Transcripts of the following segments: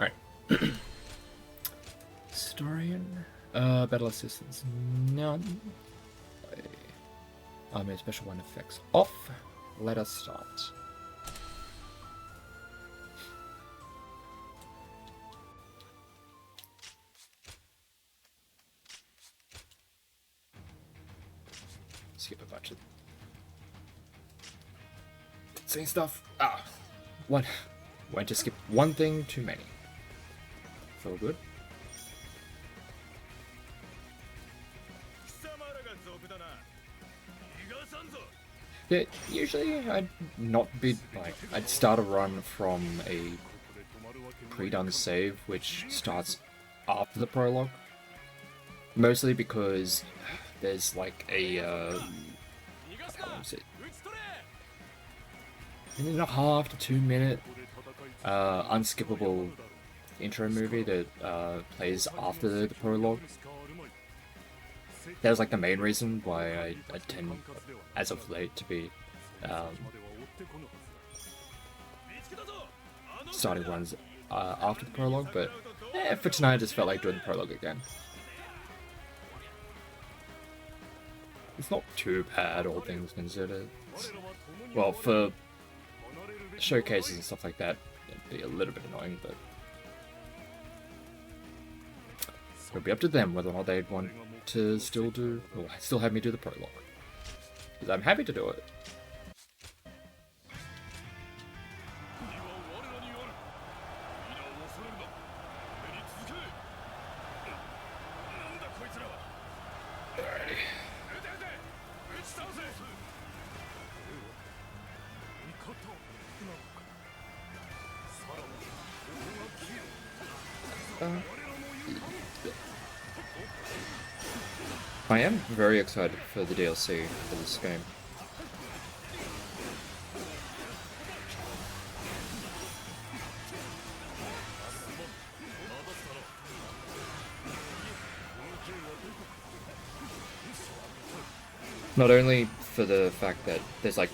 Alright. Historian. Battle assistance. None. Army special one effects off. Let us start. Skip a bunch of same stuff. One. Went to skip one thing too many. So good. Yeah, usually I'd not be like, I'd start a run from a pre-done save which starts after the prologue. Mostly because there's like a, how is it? 1.5 to 2 minute unskippable intro movie that plays after the prologue. That was like the main reason why I tend, as of late, to be starting runs after the prologue, but for tonight I just felt like doing the prologue again. It's not too bad, all things considered. Well, for showcases and stuff like that, it'd be a little bit annoying, but it'll be up to them whether or not they'd want to still have me do the prologue. Because I'm happy to do it. I am very excited for the DLC for this game. Not only for the fact that there's like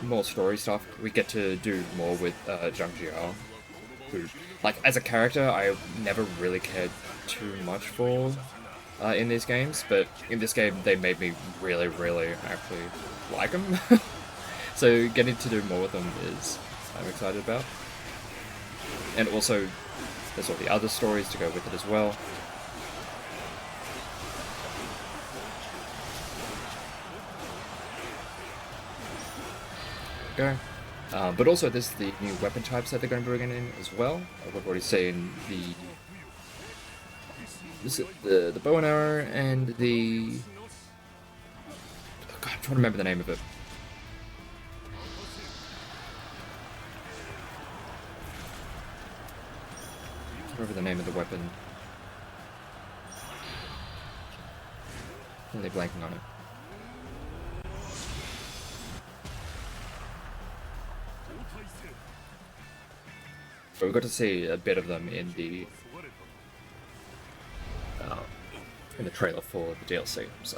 more story stuff, we get to do more with Zhang Jiao, who, like, as a character, I never really cared too much for in these games, but in this game they made me really, really actually like him. So getting to do more with them is I'm excited about. And also, there's all the other stories to go with it as well. Okay. But also there's the new weapon types that they're going to bring in as well. We've already seen the bow and arrow and the... God, I'm trying to remember the name of it. I can't remember the name of the weapon. I'm really blanking on it. But we got to see a bit of them in the trailer for the DLC, so.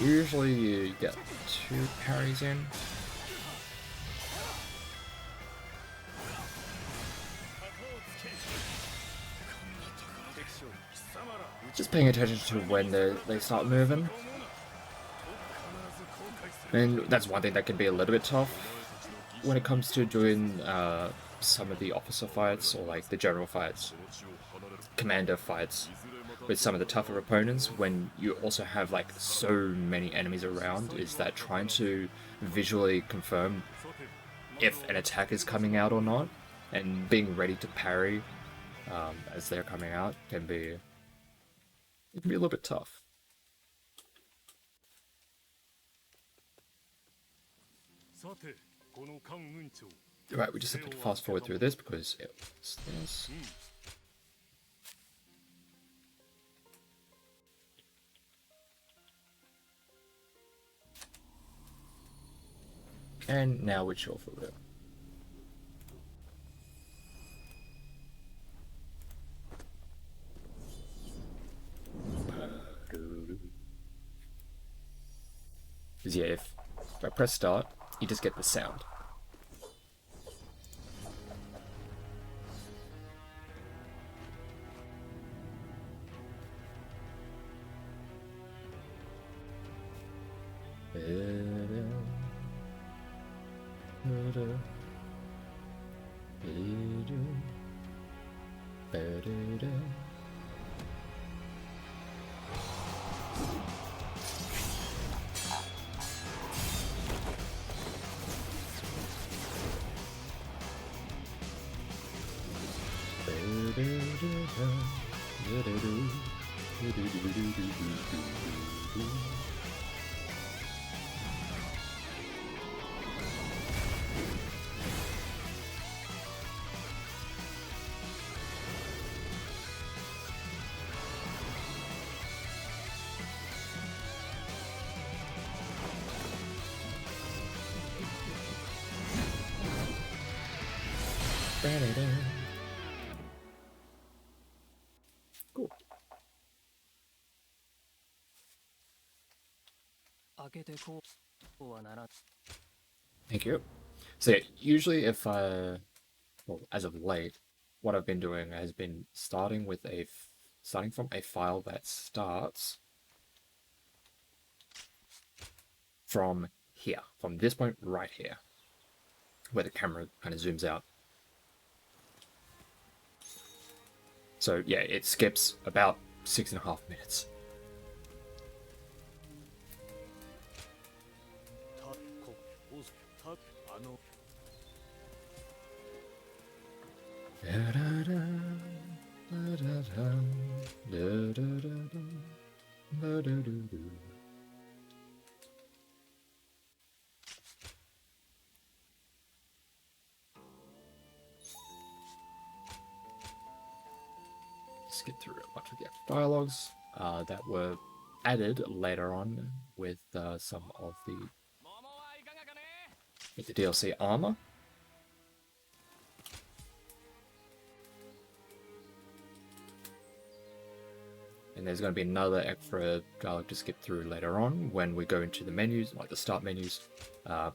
Usually you get 2 parries in. Just paying attention to when they start moving. And that's one thing that can be a little bit tough when it comes to doing some of the officer fights or like the general fights, commander fights with some of the tougher opponents when you also have like so many enemies around, is that trying to visually confirm if an attack is coming out or not and being ready to parry as they're coming out can be a little bit tough. Right, we just have to fast forward through this because it's this. And now we chill for a bit. Because yeah, if I press start, you just get the sound. Cool. Thank you. So yeah, usually if I, well, as of late, what I've been doing has been starting from a file that starts from here, from this point right here, where the camera kind of zooms out. So yeah, it skips about 6.5 minutes. Skip through a bunch of the dialogues that were added later on with some of the DLC armor. And there's going to be another extra dialogue to skip through later on when we go into the menus, like the start menus,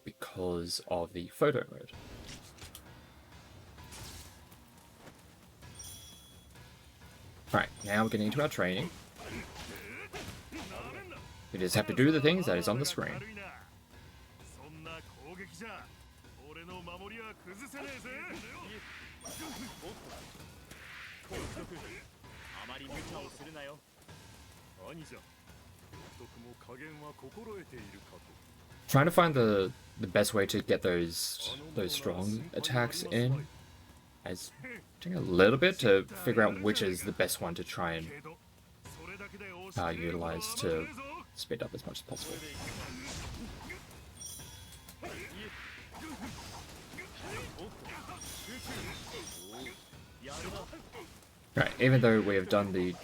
because of the photo mode. Alright, now we're getting into our training. We just have to do the things that is on the screen. Trying to find the best way to get those strong attacks in, as taking a little bit to figure out which is the best one to try and utilize to speed up as much as possible. Right, even though we have done the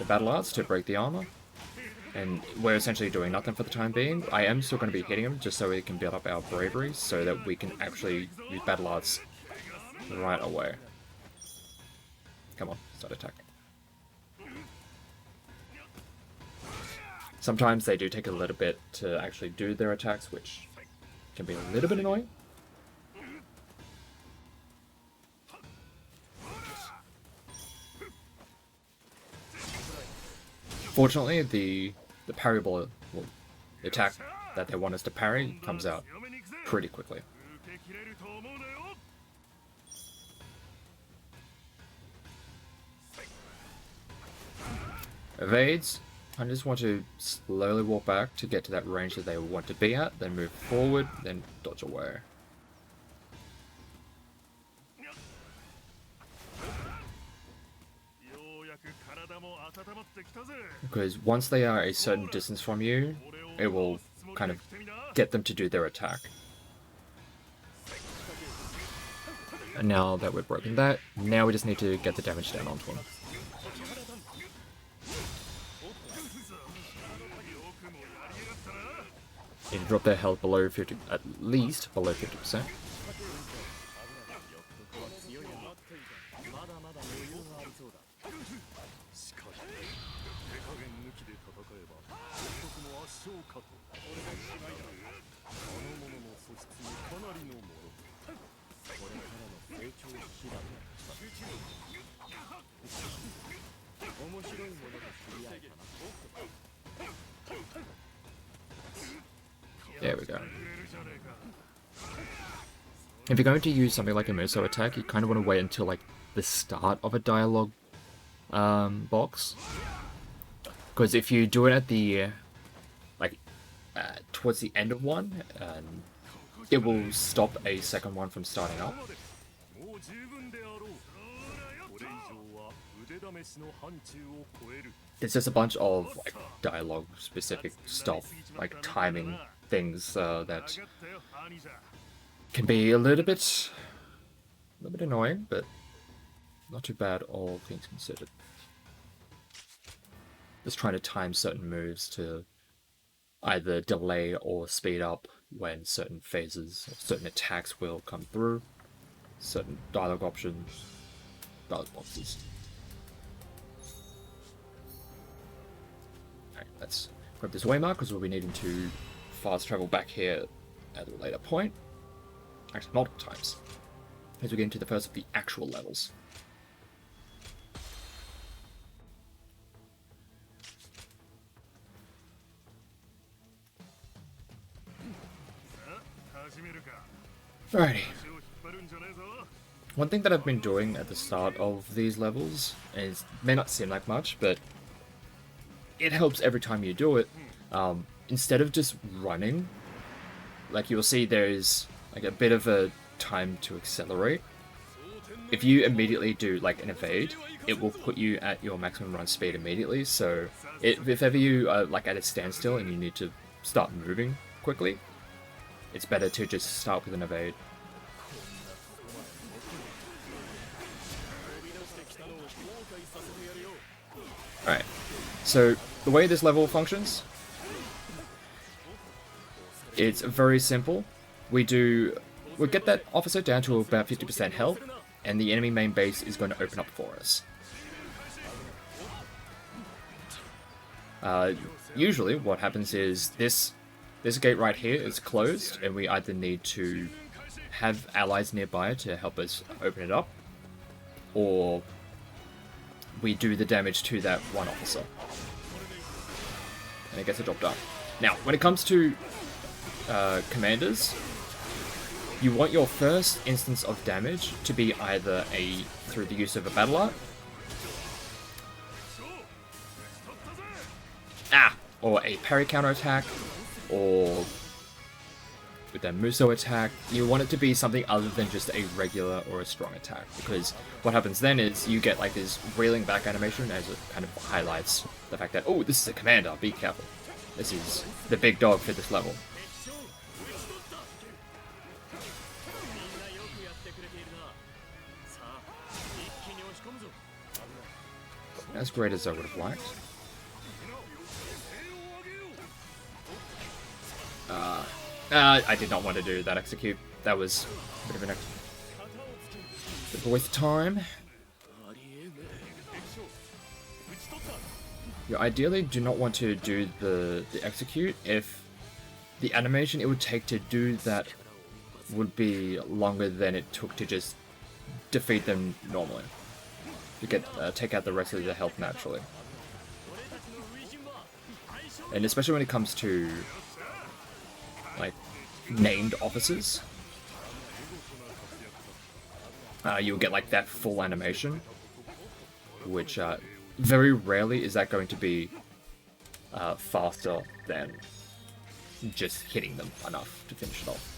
battle arts to break the armor, and we're essentially doing nothing for the time being, I am still going to be hitting him just so we can build up our bravery so that we can actually use battle arts right away. Come on, start attacking. Sometimes they do take a little bit to actually do their attacks, which can be a little bit annoying. Fortunately, the parryable, well, the attack that they want us to parry comes out pretty quickly. Evades, I just want to slowly walk back to get to that range that they want to be at, then move forward, then dodge away. Because once they are a certain distance from you, it will kind of get them to do their attack. And now that we've broken that, now we just need to get the damage down onto them. Need to drop their health below 50, at least below 50%. There we go. If you're going to use something like a Muso attack, you kind of want to wait until like the start of a dialogue box. Because if you do it at the towards the end of one, it will stop a second one from starting up. There's just a bunch of like dialogue specific stuff, like timing things that can be a little bit annoying, but not too bad all things considered. Just trying to time certain moves to either delay or speed up when certain phases, or certain attacks will come through, certain dialogue options, dialogue boxes. Alright, let's grab this way mark because we'll be needing to fast travel back here at a later point. Actually, multiple times. As we get into the first of the actual levels. Alrighty. One thing that I've been doing at the start of these levels, is may not seem like much, but it helps every time you do it. Instead of just running, like you'll see there's like a bit of a time to accelerate. If you immediately do like an evade, it will put you at your maximum run speed immediately. So if ever you are like at a standstill and you need to start moving quickly, it's better to just start with an evade. Alright, so the way this level functions, it's very simple. We'll get that officer down to about 50% health, and the enemy main base is going to open up for us. Usually what happens is this gate right here is closed, and we either need to have allies nearby to help us open it up, or we do the damage to that one officer. And it gets the job done. Now, when it comes to commanders, you want your first instance of damage to be either through the use of a battle art, or a parry counter attack, or with that Muso attack. You want it to be something other than just a regular or a strong attack, because what happens then is you get like this reeling back animation as it kind of highlights the fact that, oh, this is a commander, be careful. This is the big dog for this level. As great as I would have liked. I did not want to do that execute. That was a bit of a waste of time. You ideally do not want to do the execute if the animation it would take to do that would be longer than it took to just defeat them normally. You take out the rest of the health naturally. And especially when it comes to like named officers, you'll get like that full animation, which very rarely is that going to be faster than just hitting them enough to finish it off.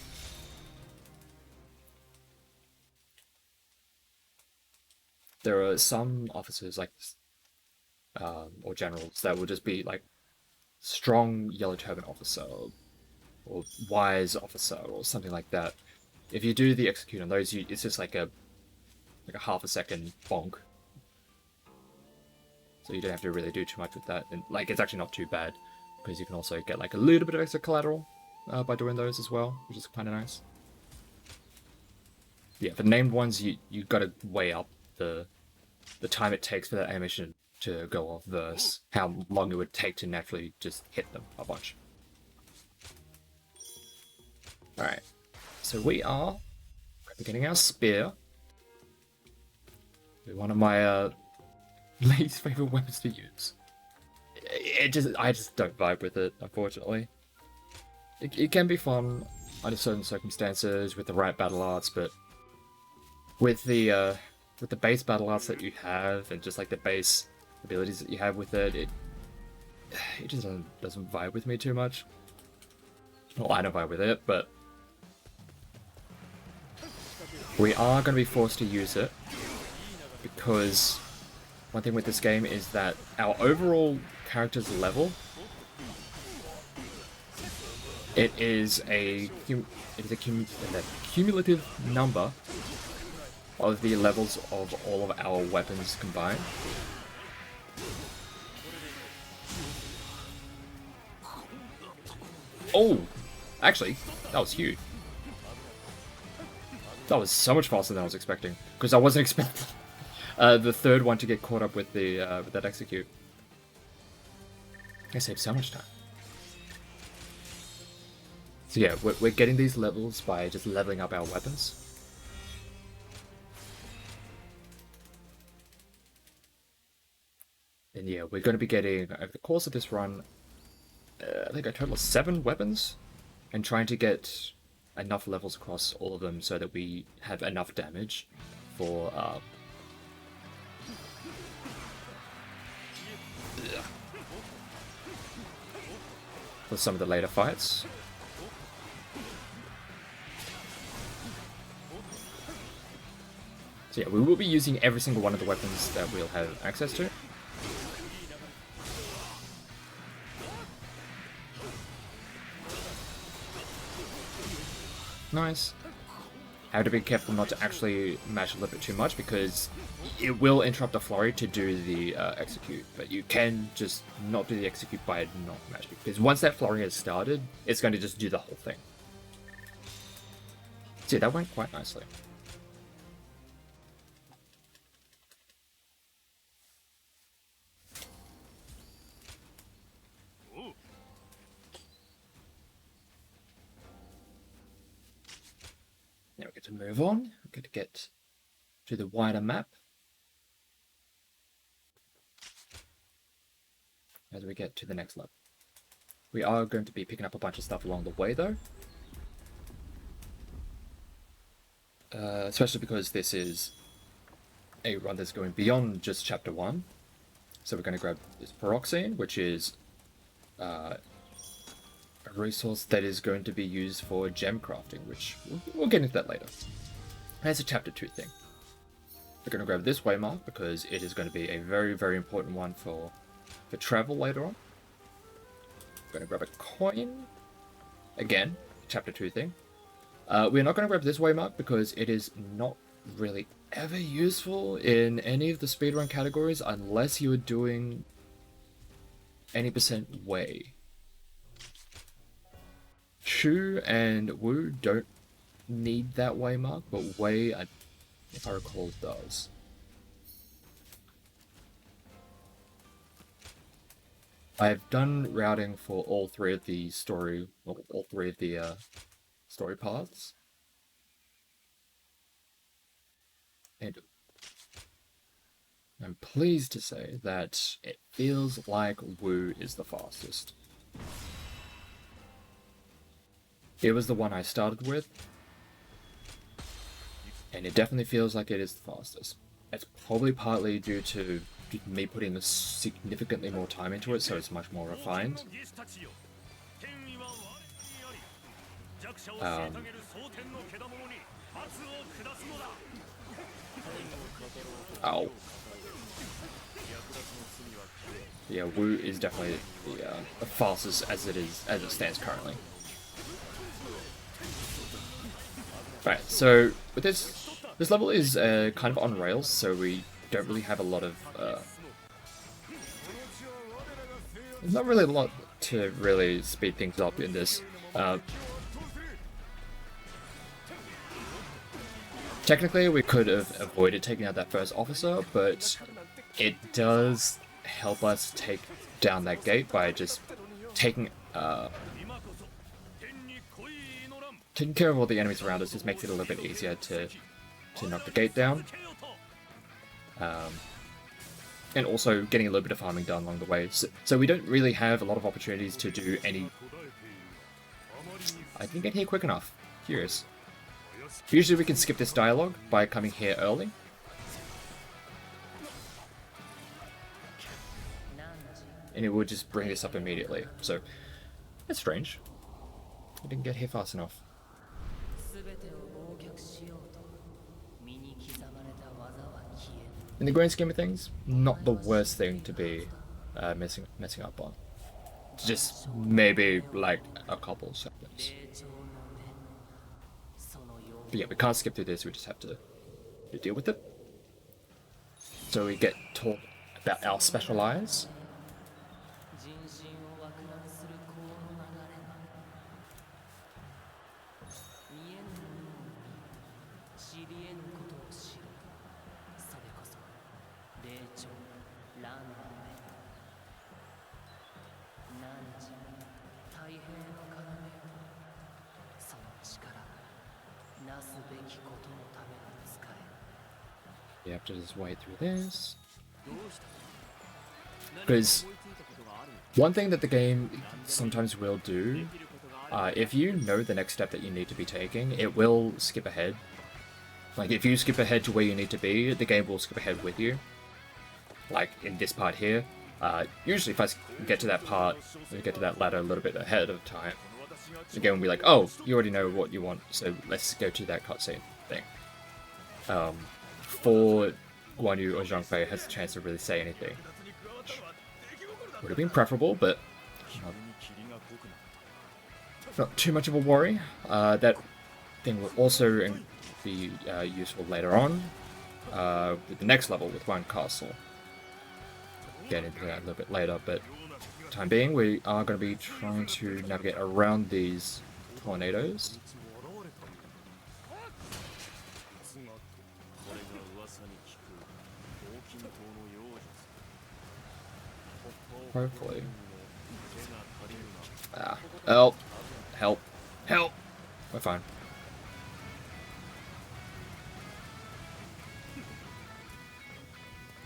There are some officers like or generals that will just be like strong yellow turban officer or wise officer or something like that. If you do the execute on those, it's just like a half a second bonk. So you don't have to really do too much with that, and like it's actually not too bad because you can also get like a little bit of extra collateral by doing those as well, which is kind of nice. Yeah, for named ones, you got to weigh up the time it takes for that animation to go off versus how long it would take to naturally just hit them a bunch. Alright, so we are getting our spear. One of my least favorite weapons to use. I just don't vibe with it, unfortunately. it can be fun under certain circumstances with the right battle arts, but with the base battle arts that you have and just like the base abilities that you have with it, it just doesn't vibe with me too much. Well, I don't vibe with it, but we are going to be forced to use it because one thing with this game is that our overall character's level, it is a cumulative number of the levels of all of our weapons combined. Oh, actually, that was huge. That was so much faster than I was expecting, because I wasn't expecting the third one to get caught up with the with that execute. I saved so much time. So yeah, we're getting these levels by just leveling up our weapons. And yeah, we're going to be getting, over the course of this run, I think a total of 7 weapons, and trying to get enough levels across all of them so that we have enough damage for some of the later fights. So yeah, we will be using every single one of the weapons that we'll have access to. Nice. Have to be careful not to actually mash a little bit too much because it will interrupt the flurry to do the execute, but you can just not do the execute by not mashing, because once that flurry has started, it's going to just do the whole thing. See, that went quite nicely. Now we get to move on. We're going to get to the wider map as we get to the next level. We are going to be picking up a bunch of stuff along the way, though. Especially because this is a run that's going beyond just Chapter 1. So we're going to grab this Peroxine, which is a resource that is going to be used for gem crafting, which we'll get into that later. That's a Chapter 2 thing. We're going to grab this waymark because it is going to be a very, very important one for travel later on. We're going to grab a coin. Again, Chapter 2 thing. We're not going to grab this waymark because it is not really ever useful in any of the speedrun categories unless you are doing any % way. Shu and Wu don't need that waymark, but Wei, if I recall, does. I've done routing for all 3 of the story paths, and I'm pleased to say that it feels like Wu is the fastest. It was the one I started with, and it definitely feels like it is the fastest. It's probably partly due to me putting significantly more time into it, so it's much more refined. Ow. Yeah, Wu is definitely the fastest as it stands currently. Right, so with this level is kind of on rails, so we don't really have a lot of there's not really a lot to really speed things up in this. Technically, we could have avoided taking out that first officer, but it does help us take down that gate by just taking care of all the enemies around us. Just makes it a little bit easier to knock the gate down. And also getting a little bit of farming done along the way. So we don't really have a lot of opportunities to do any I didn't get here quick enough. Curious. Usually we can skip this dialogue by coming here early. And it would just bring this up immediately. So, that's strange. I didn't get here fast enough. In the grand scheme of things, not the worst thing to be messing up on. Just maybe like a couple seconds. But yeah, we can't skip through this, we just have to deal with it. So we get taught about our specialize. You have to just wait through this. Because one thing that the game sometimes will do, if you know the next step that you need to be taking, it will skip ahead. Like if you skip ahead to where you need to be, the game will skip ahead with you. Like in this part here. Usually if I get to that part, we get to that ladder a little bit ahead of time, the game will be like, oh, you already know what you want, so let's go to that cutscene thing. Before Guan Yu or Zhang Fei has a chance to really say anything. Would have been preferable, but not too much of a worry. That thing will also be useful later on with the next level with One Castle. Get into that a little bit later, but for the time being, we are going to be trying to navigate around these tornadoes. Hopefully. Help! Help! Help! We're fine.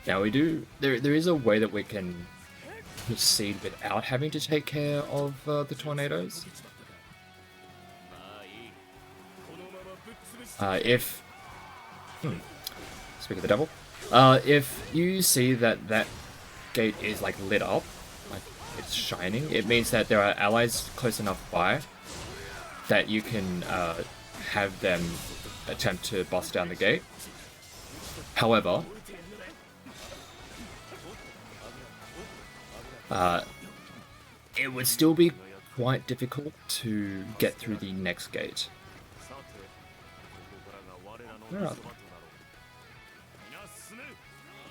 Now we do. There is a way that we can proceed without having to take care of the tornadoes. Speak of the devil. If you see that that gate is like lit up, like it's shining, it means that there are allies close enough by that you can have them attempt to bust down the gate. However, it would still be quite difficult to get through the next gate.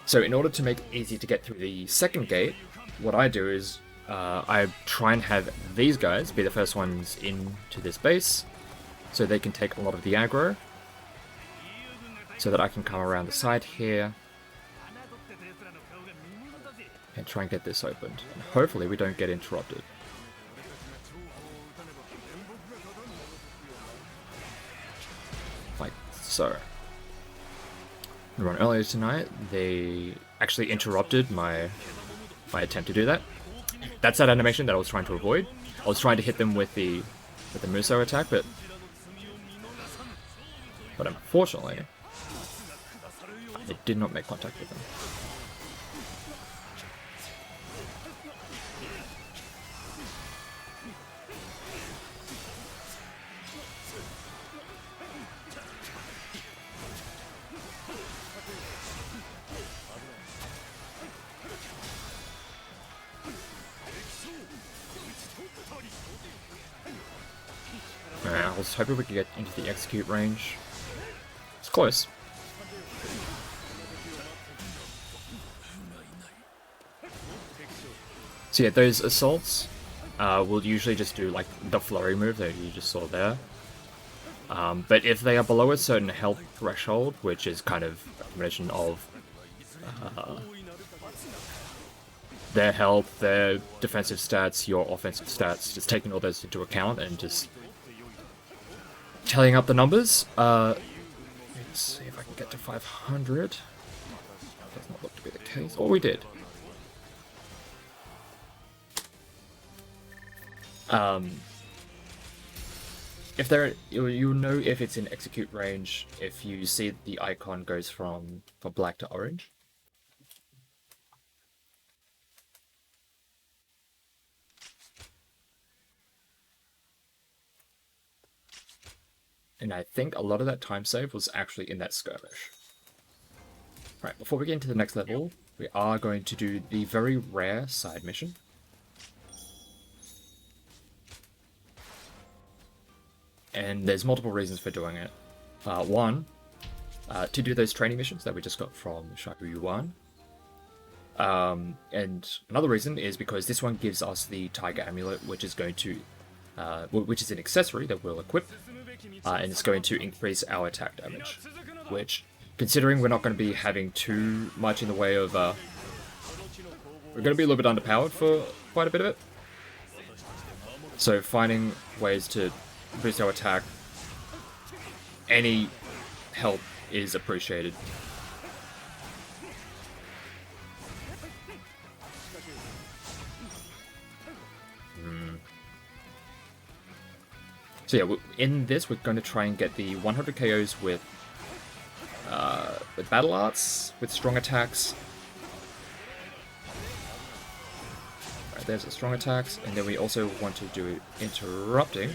So in order to make it easy to get through the second gate, what I do is I try and have these guys be the first ones into this base, so they can take a lot of the aggro, so that I can come around the side here and try and get this opened. And hopefully we don't get interrupted. Like so. Everyone earlier tonight, they actually interrupted my attempt to do that. That's that animation that I was trying to avoid. I was trying to hit them with the Muso attack, but unfortunately, I did not make contact with them. I was hoping we could get into the execute range. It's close. So yeah, those assaults will usually just do like the flurry move that you just saw there. But if they are below a certain health threshold, which is kind of a combination of their health, their defensive stats, your offensive stats, just taking all those into account and just tallying up the numbers. Let's see if I can get to 500. Does not look to be the case. Oh, we did. if there, you'll know if it's in execute range if you see the icon goes from black to orange. And I think a lot of that time save was actually in that skirmish. Right, before we get into the next level, we are going to do the very rare side mission. And there's multiple reasons for doing it. One, to do those training missions that we just got from Shaku Yuan. And another reason is because this one gives us the Tiger Amulet, which is going to, which is an accessory that we'll equip, and it's going to increase our attack damage. Which, considering we're not going to be having too much in the way of, we're going to be a little bit underpowered for quite a bit of it. So finding ways to boost our attack, any help is appreciated. So yeah, in this we're going to try and get the 100 KOs with battle arts, with strong attacks. Right, there's the strong attacks, and then we also want to do interrupting.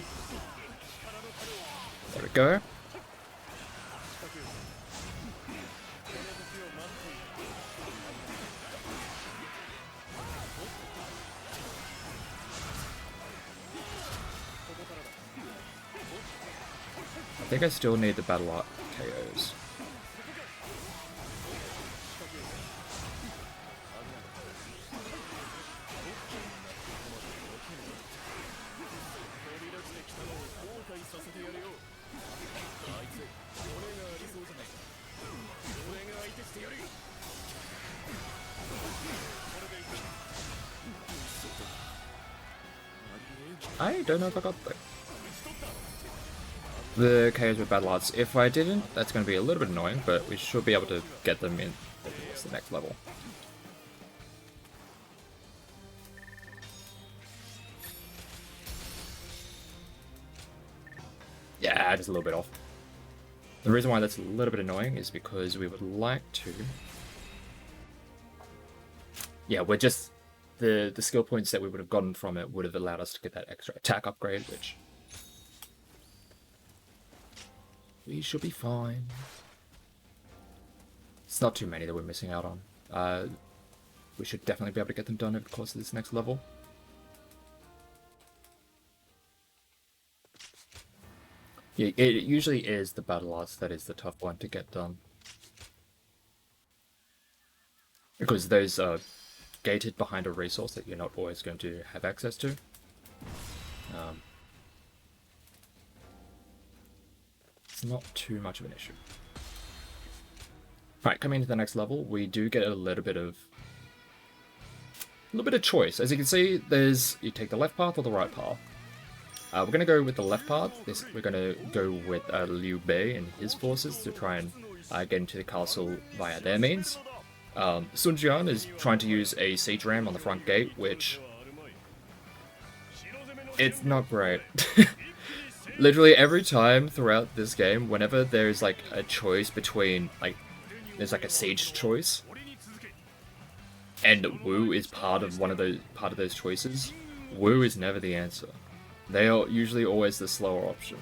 There we go. I think I still need the battle art KOs. I don't know if I got the KOs with battle arts. If I didn't, that's going to be a little bit annoying, but we should be able to get them in the next level. Yeah, just a little bit off. The reason why that's a little bit annoying is because we would like to... Yeah, we're just... The skill points that we would have gotten from it would have allowed us to get that extra attack upgrade, which... we should be fine. It's not too many that we're missing out on. We should definitely be able to get them done over the course of this next level. Yeah, it usually is the battle arts that is the tough one to get done. Because those are gated behind a resource that you're not always going to have access to. It's not too much of an issue. Right, coming into the next level, we do get a little bit of choice. As you can see, you take the left path or the right path. We're going to go with the left path. We're going to go with Liu Bei and his forces to try and get into the castle via their means. Sun Jian is trying to use a siege ram on the front gate, which... it's not great. Literally every time throughout this game, whenever there's like a choice between, like, there's like a siege choice, and Wu is part of those choices, Wu is never the answer. They are usually always the slower option.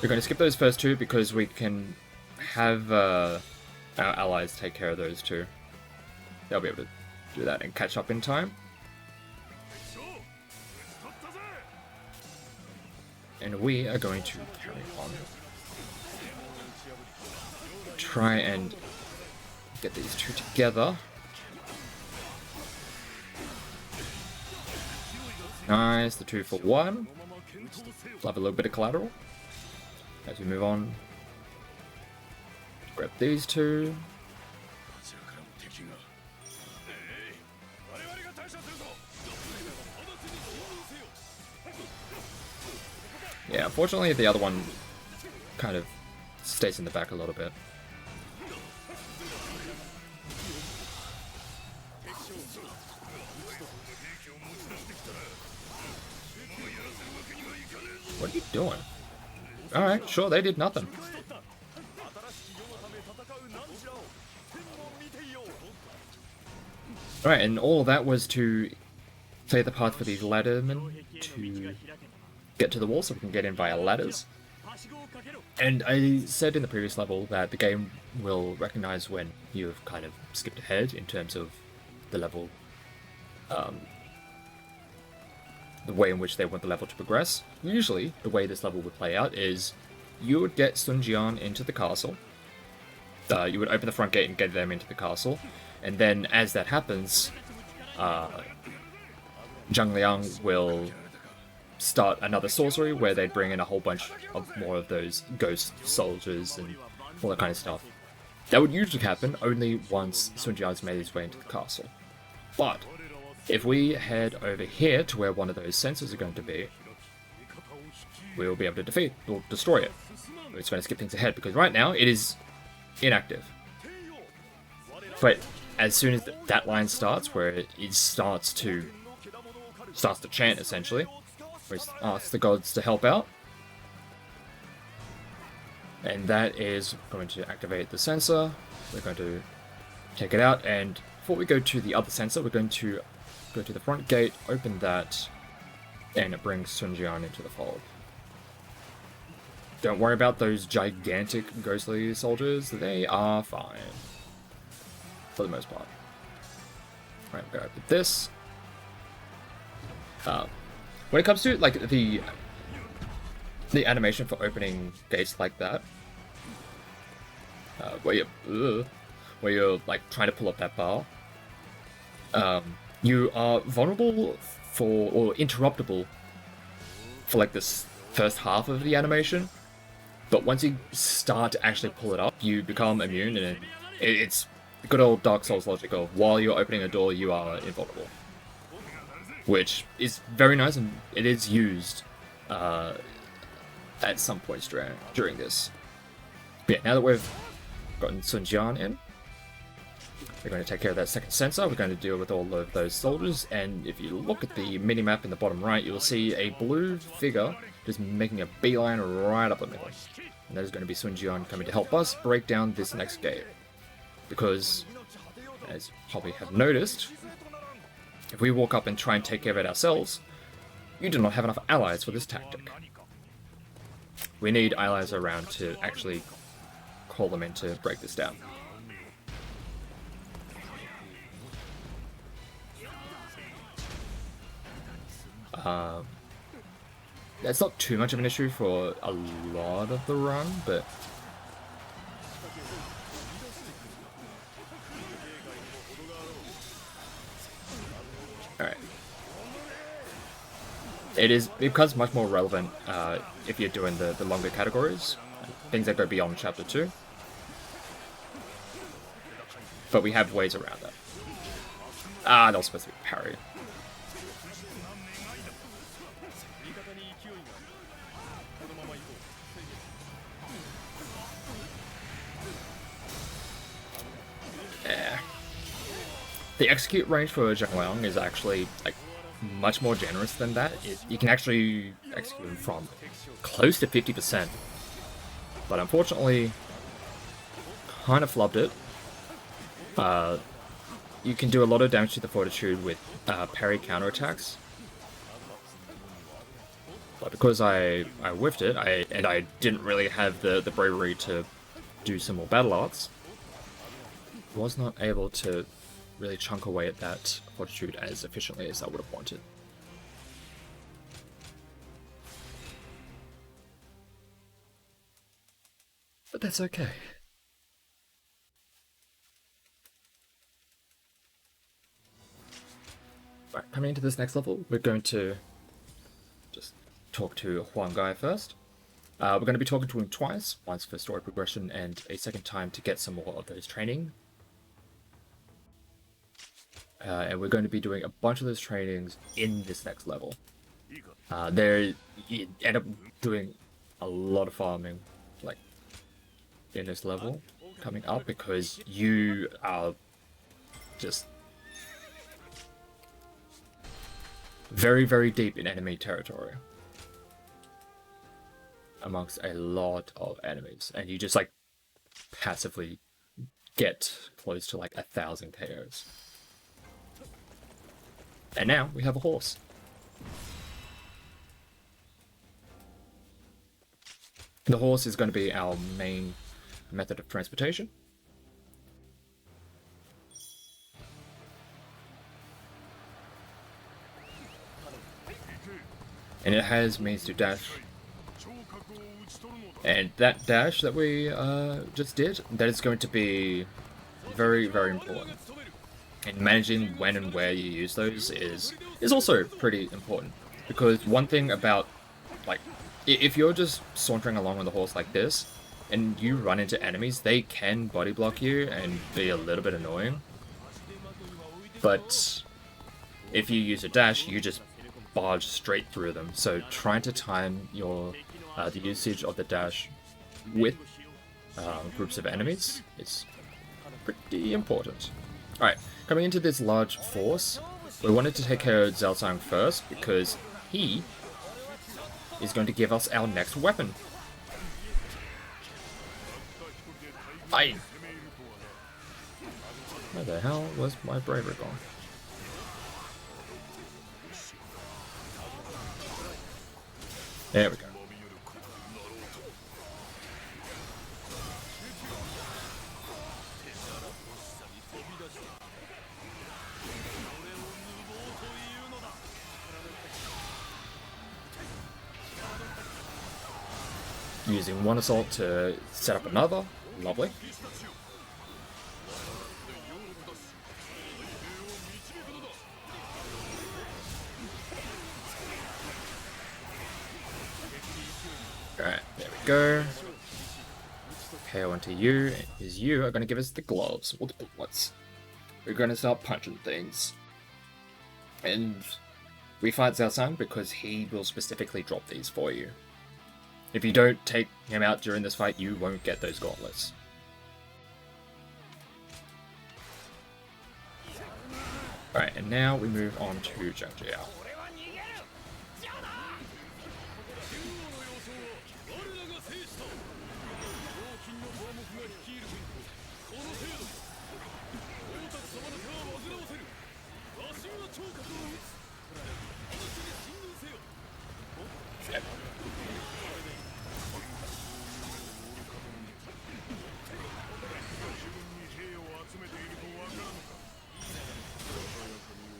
We're going to skip those first two because we can have our allies take care of those two. They'll be able to do that and catch up in time. And we are going to carry on. Try and get these two together. Nice, the 2 for 1. Love a little bit of collateral. As we move on, grab these two. Yeah, unfortunately the other one kind of stays in the back a little bit. What are you doing? Alright, sure, they did nothing. Alright, and all of that was to clear the path for these laddermen to get to the wall so we can get in via ladders. And I said in the previous level that the game will recognize when you've kind of skipped ahead in terms of the level, the way in which they want the level to progress. Usually, the way this level would play out is you would get Sun Jian into the castle, you would open the front gate and get them into the castle, and then as that happens, Zhang Liang will start another sorcery where they bring in a whole bunch of more of those ghost soldiers and all that kind of stuff. That would usually happen only once Sun Jian's made his way into the castle. But if we head over here to where one of those sensors are going to be, we'll be able to defeat or destroy it. It's going to skip things ahead because right now it is inactive. But as soon as that line starts, where it starts to chant essentially, where it asks the gods to help out, and that is going to activate the sensor. We're going to take it out, and before we go to the other sensor, we're going to go to the front gate, open that, and it brings Sun Jian into the fold. Don't worry about those gigantic ghostly soldiers, they are fine. For the most part. Right, we're gonna open this. When it comes to like the animation for opening gates like that, where you're like trying to pull up that bar, you are vulnerable for or interruptible for like this first half of the animation, but once you start to actually pull it up, you become immune, and it's the good old Dark Souls logic of while you're opening a door, you are invulnerable. Which is very nice, and it is used at some points during this. But yeah, now that we've gotten Sun Jian in, we're going to take care of that second sensor. We're going to deal with all of those soldiers, and if you look at the minimap in the bottom right, you'll see a blue figure just making a beeline right up the middle. And that is going to be Sun Jian coming to help us break down this next gate. Because, as you probably have noticed, if we walk up and try and take care of it ourselves, you do not have enough allies for this tactic. We need allies around to actually call them in to break this down. That's not too much of an issue for a lot of the run, but alright. It becomes much more relevant if you're doing the longer categories, things that go beyond Chapter 2. But we have ways around that. That was supposed to be parry. The execute range for Zhang Liang is actually like much more generous than that. You can actually execute him from close to 50%, but unfortunately, kind of flubbed it. You can do a lot of damage to the fortitude with parry counterattacks, but because I whiffed it, and I didn't really have the bravery to do some more battle arts, was not able to really chunk away at that fortitude as efficiently as I would have wanted. But that's okay. Right, coming into this next level, we're going to just talk to Huang Gai first. We're going to be talking to him twice, once for story progression and a second time to get some more of those training. And we're going to be doing a bunch of those trainings in this next level. You end up doing a lot of farming, like in this level coming up because you are just very, very deep in enemy territory amongst a lot of enemies, and you just like passively get close to like 1,000 KOs. And now we have a horse. The horse is going to be our main method of transportation. And it has means to dash. And that dash that we just did, that is going to be very, very important. And managing when and where you use those is also pretty important. Because one thing about, like, if you're just sauntering along on the horse like this, and you run into enemies, they can body block you and be a little bit annoying. But if you use a dash, you just barge straight through them. So trying to time your the usage of the dash with groups of enemies is pretty important. Alright, coming into this large force, we wanted to take care of Zelsang first because he is going to give us our next weapon. Aye! Where the hell was my bravery gone? There we go. Using one assault to set up another. Lovely. Alright, there we go. KO onto you, is you are going to give us the gloves, or the bullets. We're going to start punching things. And we fight Xiao Sang because he will specifically drop these for you. If you don't take him out during this fight, you won't get those gauntlets. Alright, and now we move on to Zhang Jiao.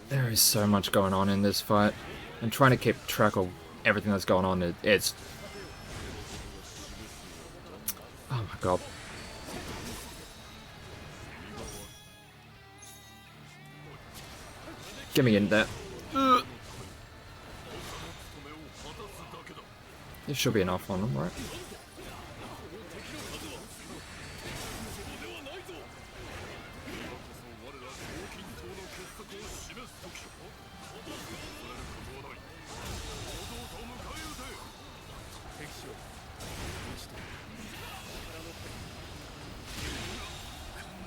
There is so much going on in this fight, and trying to keep track of everything that's going on, it's... Oh my god. Get me in there. This should be enough on them, right?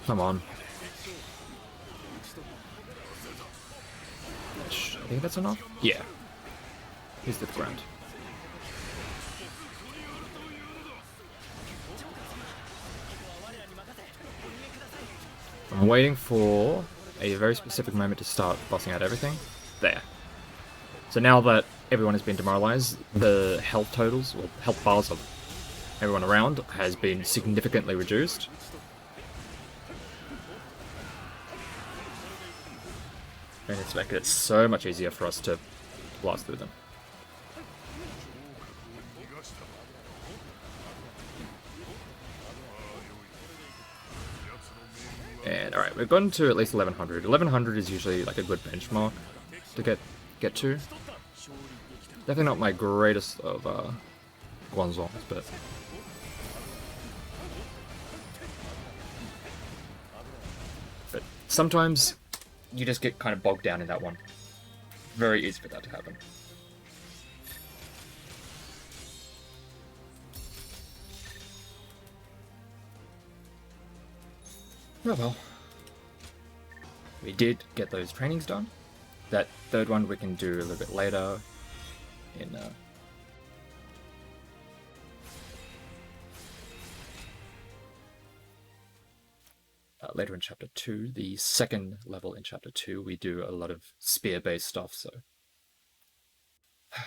Come on. I think that's enough? Yeah. Here's the ground. I'm waiting for a very specific moment to start busting out everything. There. So now that everyone has been demoralized, the health totals, or health bars of everyone around, has been significantly reduced. And it's making it so much easier for us to blast through them. And alright, we've gotten to at least 1100. 1100 is usually like a good benchmark to get to. Definitely not my greatest of Guanzongs, but... But sometimes you just get kind of bogged down in that one. Very easy for that to happen. Oh well. We did get those trainings done. That third one we can do a little bit later in later in chapter 2. The second level in chapter 2, we do a lot of spear-based stuff, so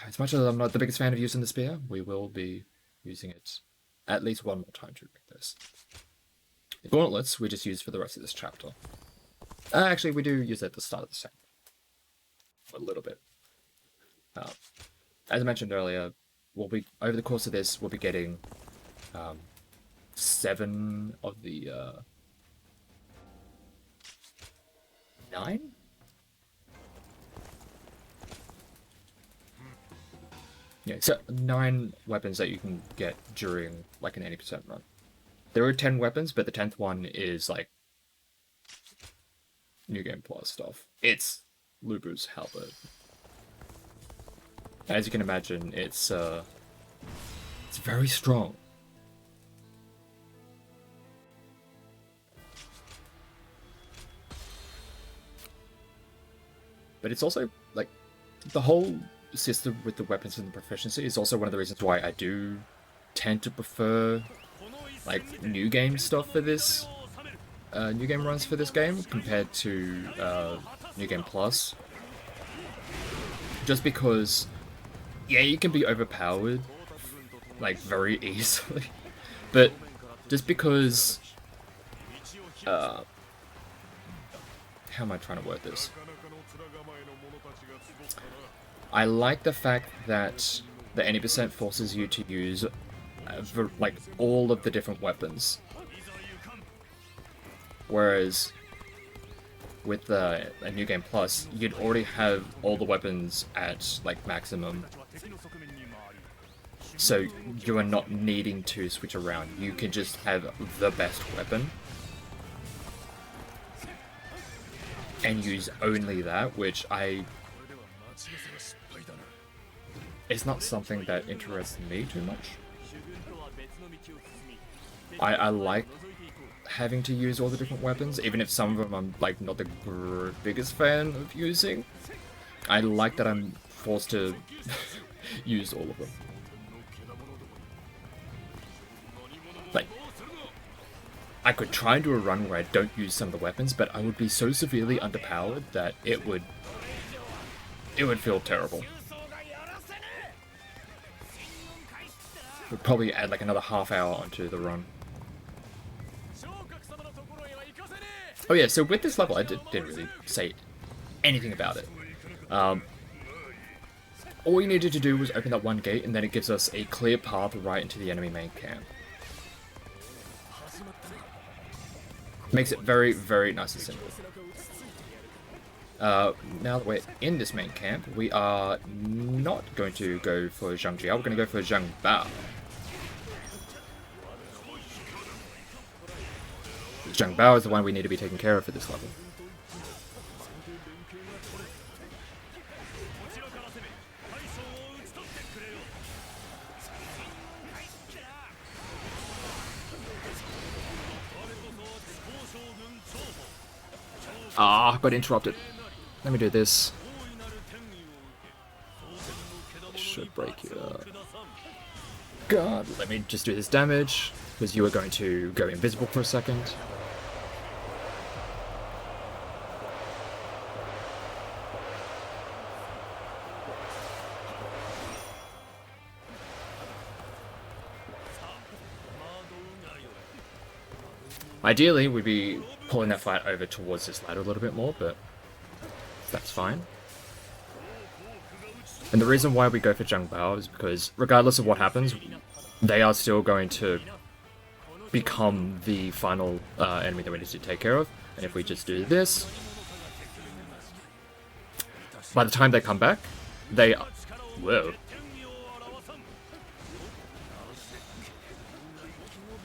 as much as I'm not the biggest fan of using the spear, we will be using it at least one more time to make this. The gauntlets we just use for the rest of this chapter. Actually, we do use it at the start of the second. A little bit. As I mentioned earlier, we'll be over the course of this, we'll be getting 7 of the 9? Yeah, so 9 weapons that you can get during like an 80% run. There are 10 weapons, but the 10th one is like New Game Plus stuff. It's Lubu's halberd. As you can imagine, it's very strong. But it's also like the whole system with the weapons and the proficiency is also one of the reasons why I do tend to prefer like new game stuff for this, new game runs for this game compared to New Game Plus. Just because, yeah, you can be overpowered like very easily, but just because, how am I trying to word this? I like the fact that the 80% forces you to use like all of the different weapons, whereas with a New Game Plus, you'd already have all the weapons at like maximum, so you are not needing to switch around. You can just have the best weapon and use only that, which it's not something that interests me too much. I like having to use all the different weapons, even if some of them I'm like not the biggest fan of using. I like that I'm forced to use all of them. Like, I could try and do a run where I don't use some of the weapons, but I would be so severely underpowered that it would feel terrible. Would probably add like another half hour onto the run. Oh yeah, so with this level, I didn't really say anything about it. All we needed to do was open that one gate, and then it gives us a clear path right into the enemy main camp. Makes it very, very nice and simple. Now that we're in this main camp, we are not going to go for Zhang Jia, we're going to go for Zhang Bao. Zhang Bao is the one we need to be taking care of for this level. Ah, got interrupted. Let me do this. Should break you up. God, let me just do this damage, because you are going to go invisible for a second. Ideally, we'd be pulling that fight over towards this ladder a little bit more, but that's fine. And the reason why we go for Zhang Bao is because, regardless of what happens, they are still going to become the final enemy that we need to take care of. And if we just do this, by the time they come back, they... Whoa.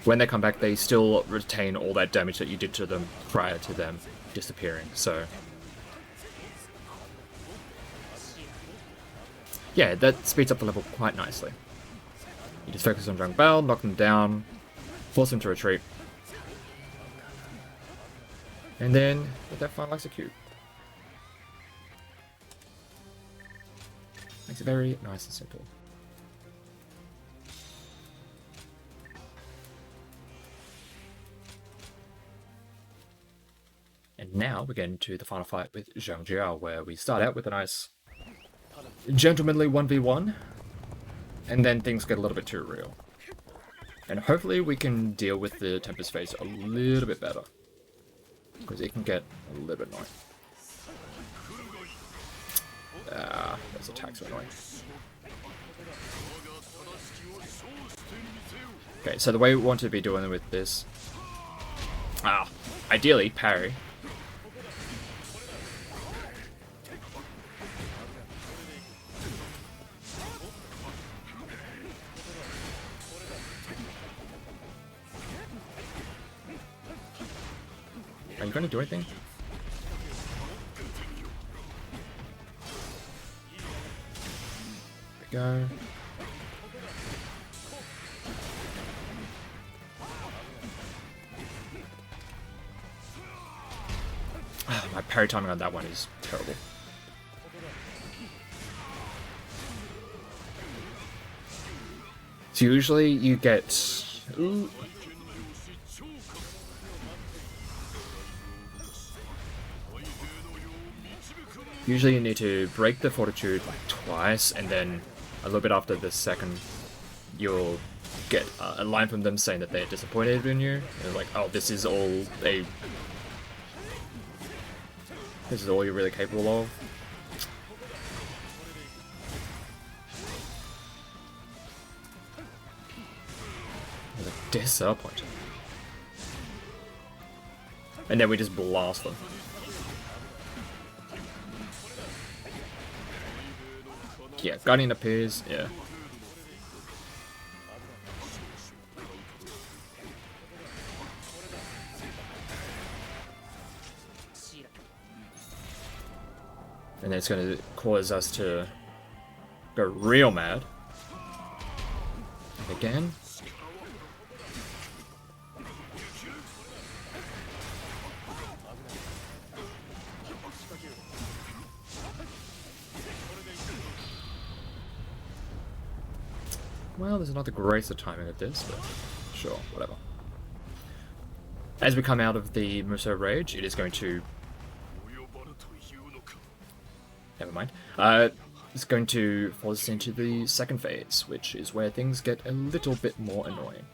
When they come back, they still retain all that damage that you did to them prior to them disappearing, so... Yeah, that speeds up the level quite nicely. You just focus on Zhang Bao, knock them down, force them to retreat. And then get that final execute. Makes it very nice and simple. And now we're getting to the final fight with Zhang Jiao, where we start out with a nice gentlemanly 1v1, and then things get a little bit too real. And hopefully we can deal with the Tempest phase a little bit better, because it can get a little bit annoying. Those attacks are annoying. Okay, so the way we want to be doing it with this... ideally, parry. Are you going to do anything? There we go. My parry timing on that one is terrible. So usually you get... Ooh. Usually you need to break the fortitude like twice, and then a little bit after the second, you'll get a line from them saying that they're disappointed in you. And like, oh, this is all you're really capable of. With a disappointment. And then we just blast them. Yeah, Guardian appears, yeah. And it's going to cause us to go real mad. And again. Well, there's not the greatest of timing of this, but sure, whatever. As we come out of the Muso Rage, it is going to... Never mind. It's going to force us into the second phase, which is where things get a little bit more annoying.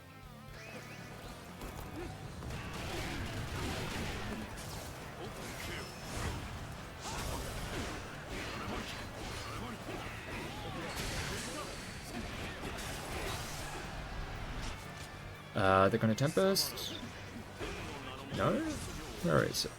They're going to Tempest? No? Where is it?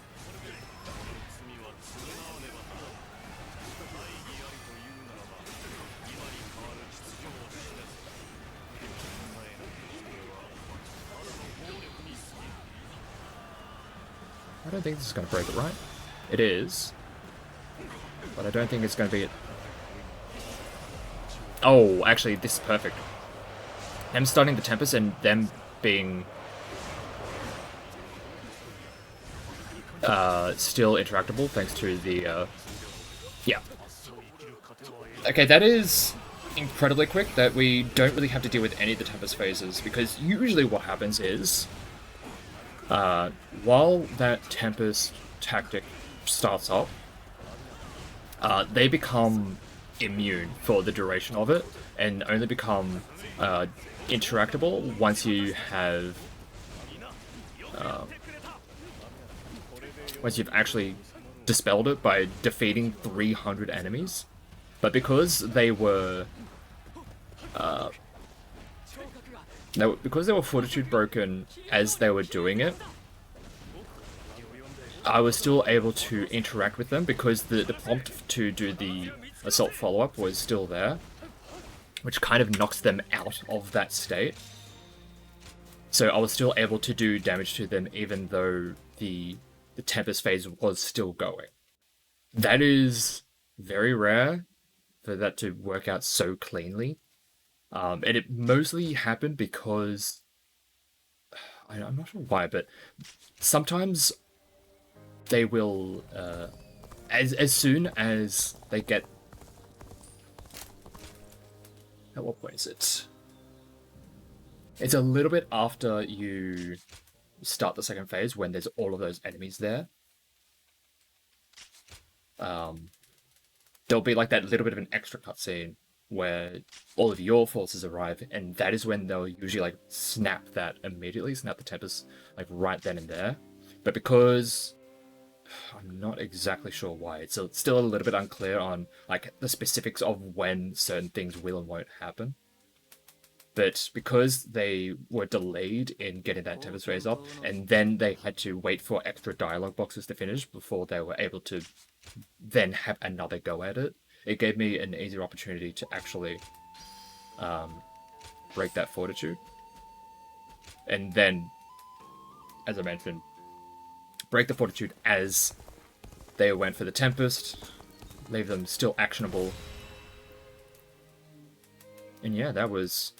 I don't think this is going to break it, right? It is. But I don't think it's going to be it. Oh, actually, this is perfect. Them starting the Tempest and them being still interactable thanks to the yeah. Okay, that is incredibly quick, that we don't really have to deal with any of the Tempest phases, because usually what happens is while that Tempest tactic starts up, they become immune for the duration of it, and only become interactable once you have once you've actually dispelled it by defeating 300 enemies. But because they were fortitude broken as they were doing it, I was still able to interact with them because the prompt to do the assault follow-up was still there, which kind of knocks them out of that state. So I was still able to do damage to them even though the Tempest phase was still going. That is very rare for that to work out so cleanly. And it mostly happened because... I'm not sure why, but sometimes they will, as soon as they get... At what point is it? It's a little bit after you start the second phase when there's all of those enemies there. There'll be like that little bit of an extra cutscene where all of your forces arrive, and that is when they'll usually like snap that immediately, snap the Tempest like right then and there. But because I'm not exactly sure why, it's still a little bit unclear on like the specifics of when certain things will and won't happen. But because they were delayed in getting that Tempest phase up, and then they had to wait for extra dialogue boxes to finish before they were able to then have another go at it, it gave me an easier opportunity to actually break that fortitude. And then, as I mentioned, break the fortitude as they went for the Tempest, leave them still actionable. And yeah, that was,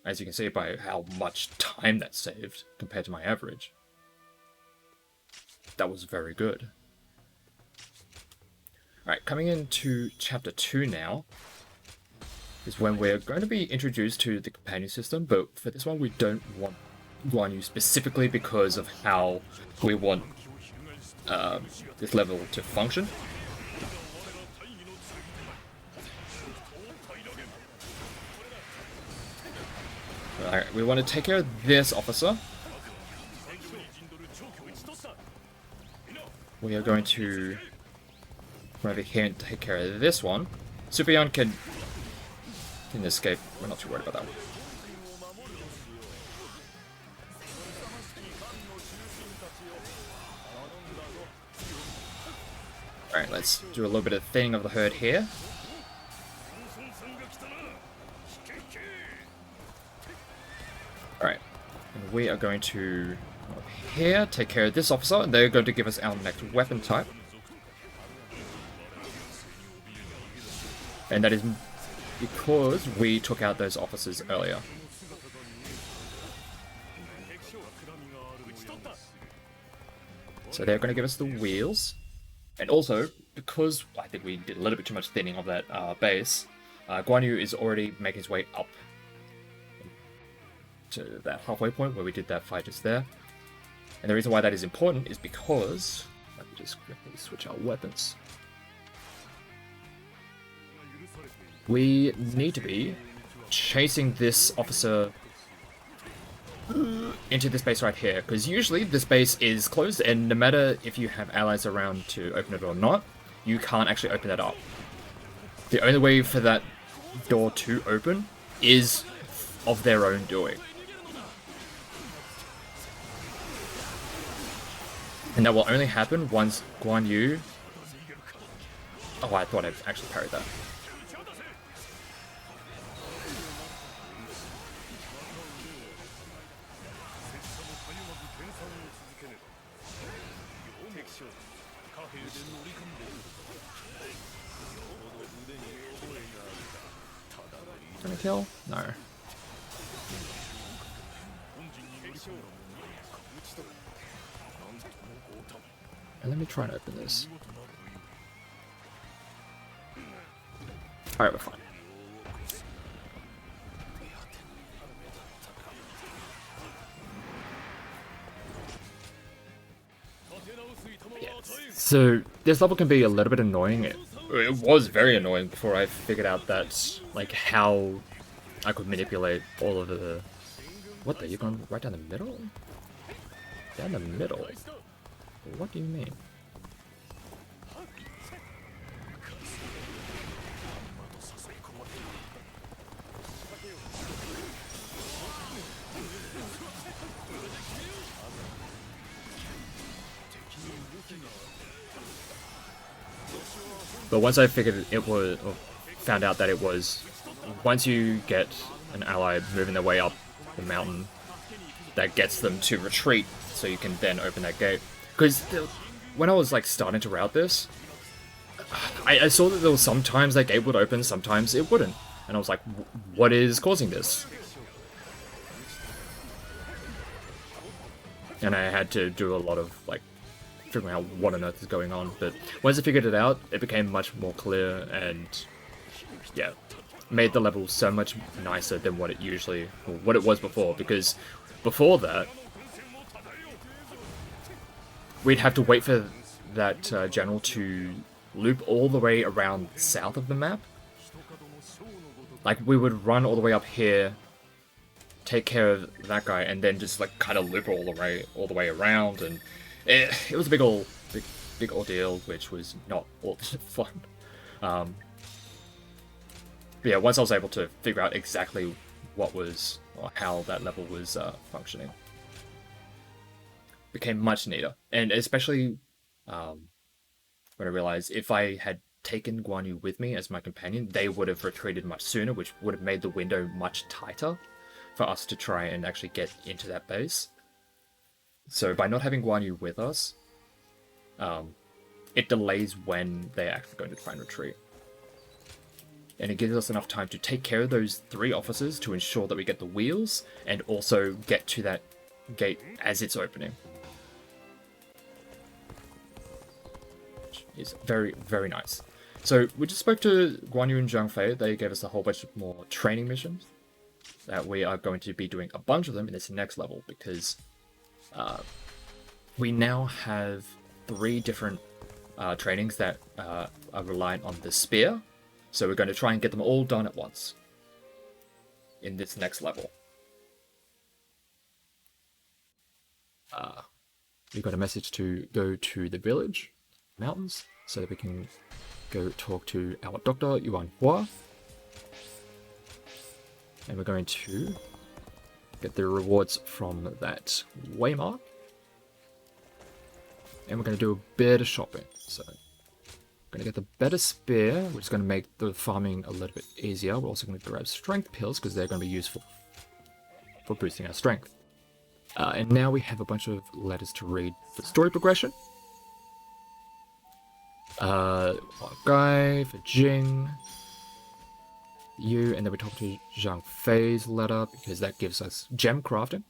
as you can see by how much time that saved compared to my average, that was very good. Alright, coming into Chapter 2 now is when we're going to be introduced to the companion system, but for this one we don't want Guan Yu specifically because of how we want this level to function. Alright, we want to take care of this officer. We are going to come over here and take care of this one. Superion can escape. We're not too worried about that one. Alright, let's do a little bit of thinning of the herd here. Alright, and we are going to go up here, take care of this officer, and they're going to give us our next weapon type. And that is because we took out those officers earlier. So they're going to give us the wheels. And also, because I think we did a little bit too much thinning of that base, Guan Yu is already making his way up to that halfway point where we did that fight just there. And the reason why that is important is because... Let me just quickly switch our weapons. We need to be chasing this officer into this base right here, because usually this base is closed, and no matter if you have allies around to open it or not, you can't actually open that up. The only way for that door to open is of their own doing. And that will only happen once Guan Yu... Oh, I thought I actually parried that. Gonna kill? No. And let me try and open this. Alright, we're fine. Yeah. So, this level can be a little bit annoying. It was very annoying before I figured out that, like, how I could manipulate all of the... What the? You're going right down the middle? Down the middle? What do you mean? But once I figured it was, or found out that it was, once you get an ally moving their way up the mountain, that gets them to retreat, so you can then open that gate. Because when I was like starting to route this, I saw that there was sometimes that gate would open, sometimes it wouldn't, and I was like, what is causing this? And I had to do a lot of like figuring out what on earth is going on. But once I figured it out, it became much more clear and, yeah, made the level so much nicer than what it was before. Because before that, we'd have to wait for that general to loop all the way around south of the map. Like, we would run all the way up here, take care of that guy, and then just like kind of loop all the way around, and it was a big ordeal, which was not all that fun. But yeah, once I was able to figure out exactly what was or how that level was functioning, became much neater, and especially when I realized if I had taken Guan Yu with me as my companion, they would have retreated much sooner, which would have made the window much tighter for us to try and actually get into that base. So by not having Guan Yu with us, it delays when they're actually going to try and retreat. And it gives us enough time to take care of those 3 officers to ensure that we get the wheels and also get to that gate as it's opening. Which is very, very nice. So we just spoke to Guan Yu and Zhang Fei. They gave us a whole bunch of more training missions that we are going to be doing a bunch of them in this next level, because we now have 3 different trainings that are reliant on the spear. So we're going to try and get them all done at once in this next level. We got a message to go to the village mountains so that we can go talk to our doctor, Yuan Hua. And we're going to get the rewards from that waymark. And we're going to do a bit of shopping. So we're going to get the better spear, which is going to make the farming a little bit easier. We're also going to grab strength pills, because they're going to be useful for boosting our strength. And now we have a bunch of letters to read for story progression. Guy for Jing, you, and then we talk to Zhang Fei's letter, because that gives us gem crafting.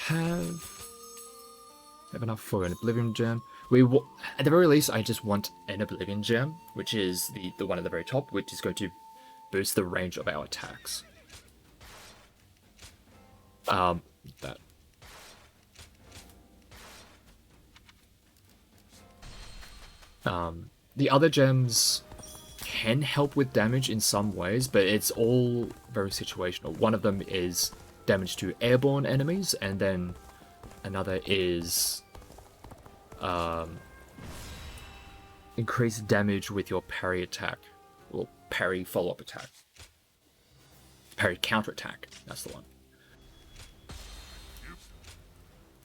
Have enough for an Oblivion gem. At the very least, I just want an Oblivion gem, which is the one at the very top, which is going to boost the range of our attacks. That. The other gems can help with damage in some ways, but it's all very situational. One of them is damage to airborne enemies, and then another is increased damage with your parry attack, or parry follow-up attack. Parry counter-attack, that's the one.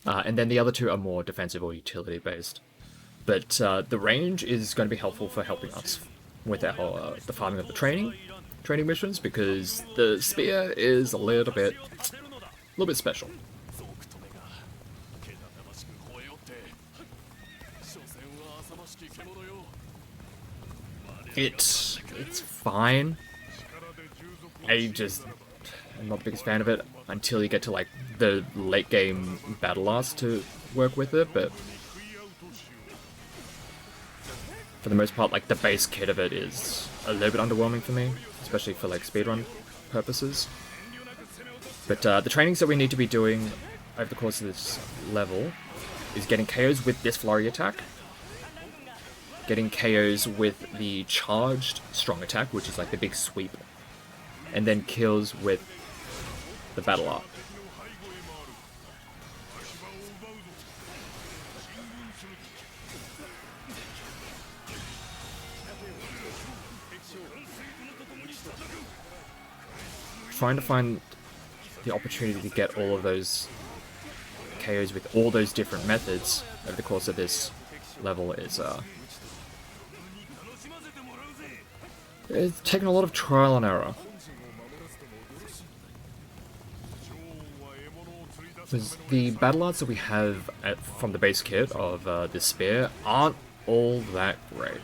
And then the other 2 are more defensive or utility-based. But the range is going to be helpful for helping us with our the farming of the training missions, because the spear is a little bit special. It's fine. I'm not the biggest fan of it until you get to like the late game battle last to work with it, but for the most part, like, the base kit of it is a little bit underwhelming for me, especially for like speedrun purposes. But the trainings that we need to be doing over the course of this level is getting KOs with this flurry attack, getting KOs with the charged strong attack, which is like the big sweep, and then kills with the battle art. Trying to find the opportunity to get all of those KOs with all those different methods over the course of this level is it's taken a lot of trial and error. Because the battle arts that we have from the base kit of the spear aren't all that great.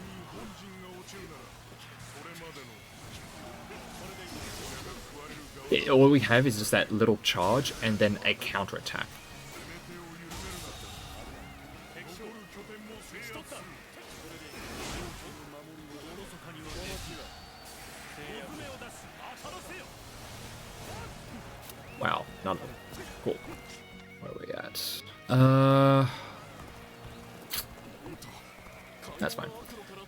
All we have is just that little charge and then a counter attack. Wow, none of them. Cool. Where are we at? That's fine.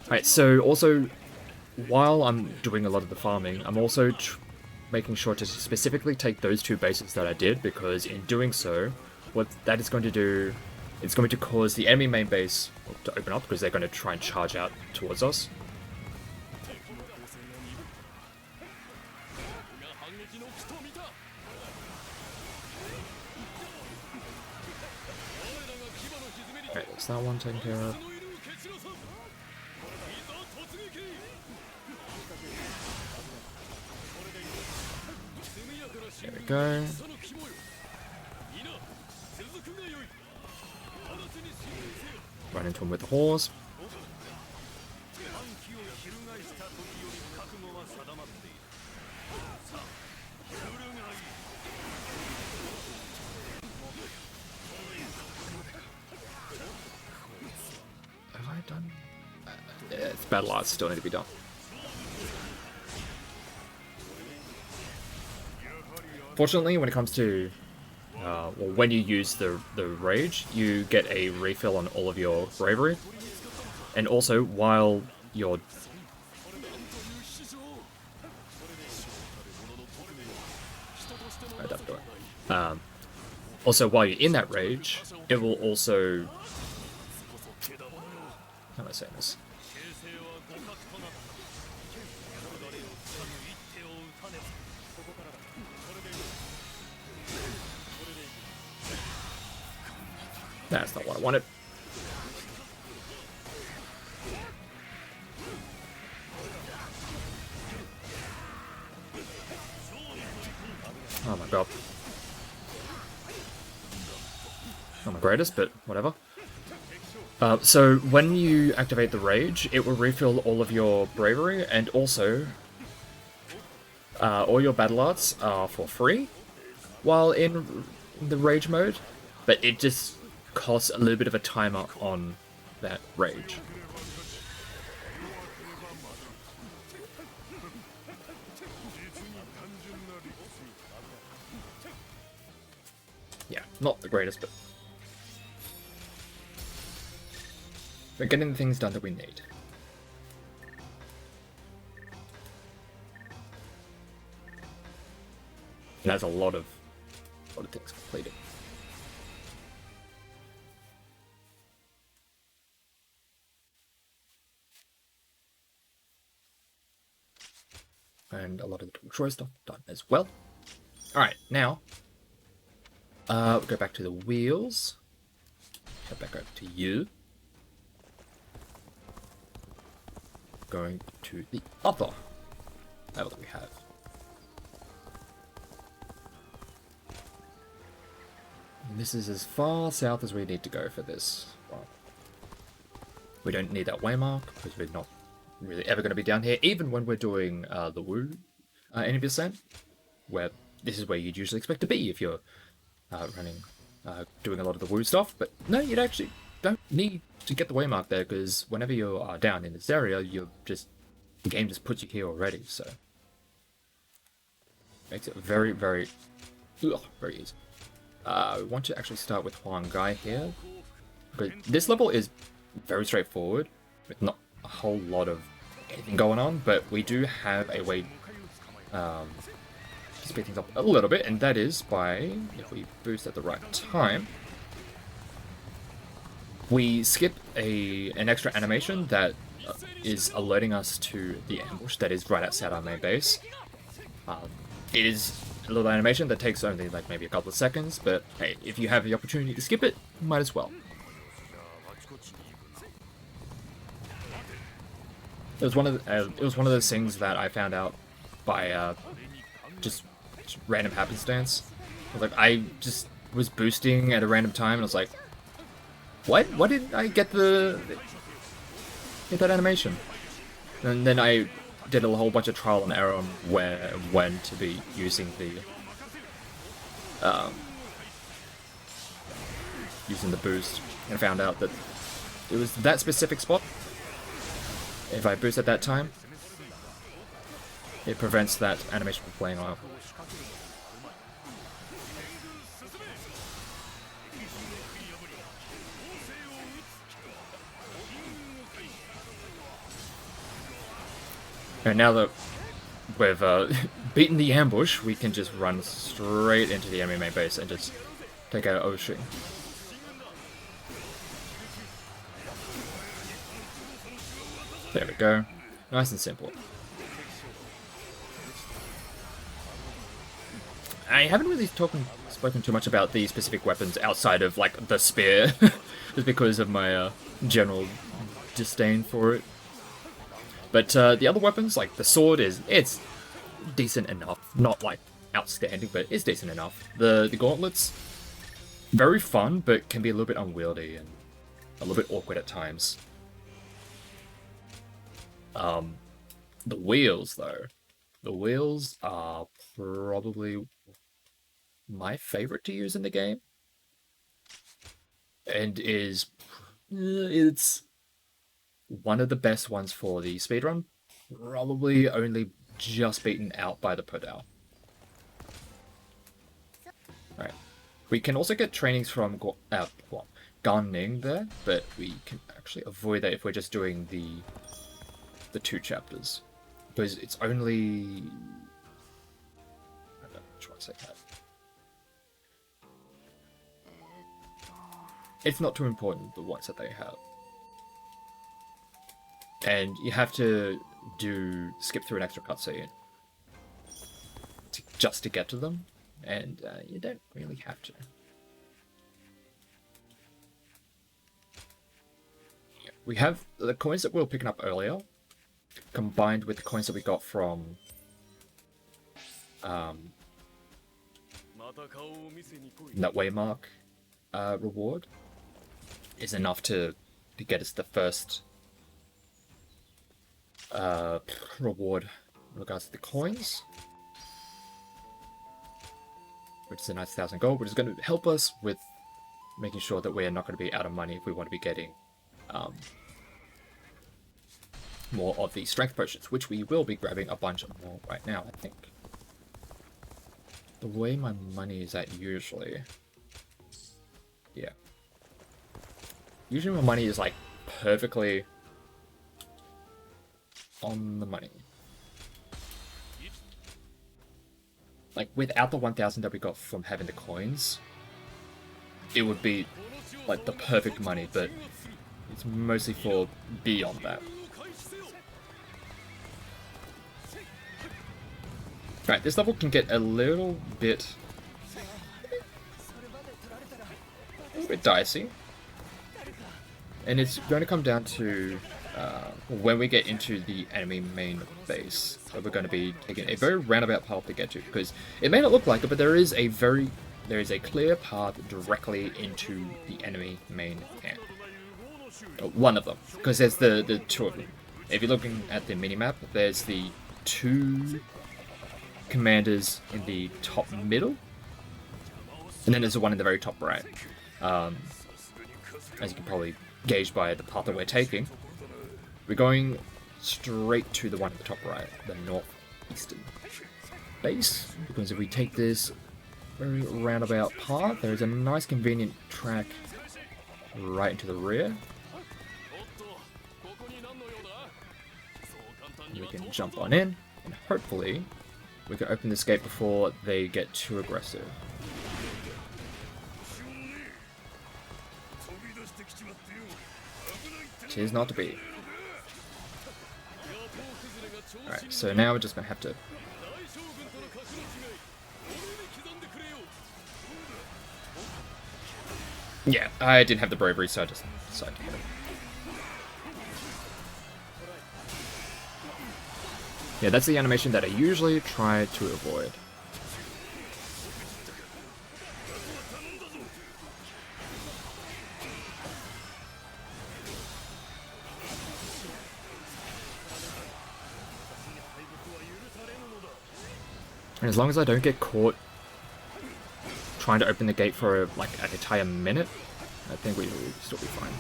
Alright, so also, while I'm doing a lot of the farming, I'm also making sure to specifically take those 2 bases that I did, because in doing so, what that is going to do, it's going to cause the enemy main base to open up, because they're going to try and charge out towards us. Okay, that's that one taken care of. There we go. Run into him with the horse. Have I done? It's battle arts still need to be done. Fortunately, when it comes to well, when you use the rage, you get a refill on all of your bravery, and also while you're also while you're in that rage, it will also, how am I saying this? That's not what I wanted. Oh my god. Not my greatest, but whatever. So when you activate the rage, it will refill all of your bravery, and also all your battle arts are for free while in the rage mode, but it just costs a little bit of a timer on that rage. Yeah, not the greatest, but we're getting the things done that we need. And that's a lot of things completed. And a lot of the Troy stuff done as well. Alright, now we'll go back to the wheels. Head back over to you. Going to the other level that we have. And this is as far south as we need to go for this. Well, we don't need that waymark because we're not really ever going to be down here, even when we're doing the Woo enemy descent, where this is where you'd usually expect to be if you're doing a lot of the Woo stuff. But no, you'd actually don't need to get the waymark there, because whenever you are down in this area, the game just puts you here already, so makes it very, very easy. We want to actually start with Huang Gai here, but this level is very straightforward with not a whole lot of anything going on, but we do have a way to speed things up a little bit, and that is by, if we boost at the right time, we skip an extra animation that is alerting us to the ambush that is right outside our main base. It is a little animation that takes only like maybe a couple of seconds, but hey, if you have the opportunity to skip it, you might as well. It was one of those things that I found out by just random happenstance. I just was boosting at a random time, and I was like, "What? Why didn't I get that animation?" And then I did a whole bunch of trial and error on where and when to be using the boost, and found out that it was that specific spot. If I boost at that time, it prevents that animation from playing off. And now that we've beaten the ambush, we can just run straight into the enemy main base and just take out Oshi. There we go. Nice and simple. I haven't really spoken too much about the specific weapons outside of, like, the spear, just because of my general disdain for it. But the other weapons, like the sword, it's decent enough. Not, like, outstanding, but it's decent enough. The gauntlets, very fun, but can be a little bit unwieldy and a little bit awkward at times. The wheels, though. The wheels are probably my favorite to use in the game. And it's one of the best ones for the speedrun. Probably only just beaten out by the Podal. Right. We can also get trainings from Ganning there, but we can actually avoid that if we're just doing the 2 chapters. Because it's only... I don't know which one to say that. It's not too important, the ones that they have. And you have to skip through an extra cutscene just to get to them, and you don't really have to. Yeah. We have the coins that we were picking up earlier, combined with the coins that we got from that Waymark reward, is enough to get us the first reward in regards to the coins, which is a nice 1,000 gold, which is going to help us with making sure that we are not going to be out of money if we want to be getting more of the strength potions, which we will be grabbing a bunch more right now, I think. The way my money is at usually... Yeah. Usually my money is, like, perfectly on the money. Like, without the 1,000 that we got from having the coins, it would be, like, the perfect money, but it's mostly for beyond that. Right, this level can get a little bit dicey. And it's going to come down to when we get into the enemy main base, that we're going to be taking a very roundabout path to get to, because it may not look like it, but there is a clear path directly into the enemy main camp. One of them, because there's the 2 of them. If you're looking at the minimap, there's the 2 commanders in the top middle, and then there's the one in the very top right. As you can probably gauge by the path that we're taking, we're going straight to the one at the top right, the northeastern base, because if we take this very roundabout path, there's a nice convenient track right into the rear. And we can jump on in, and hopefully we can open this gate before they get too aggressive. Tis not to be. Alright, so now we're just going to have to... Yeah, I didn't have the bravery, so I just decided to hit him. Yeah, that's the animation that I usually try to avoid. And as long as I don't get caught trying to open the gate for like an entire minute, I think we will still be fine.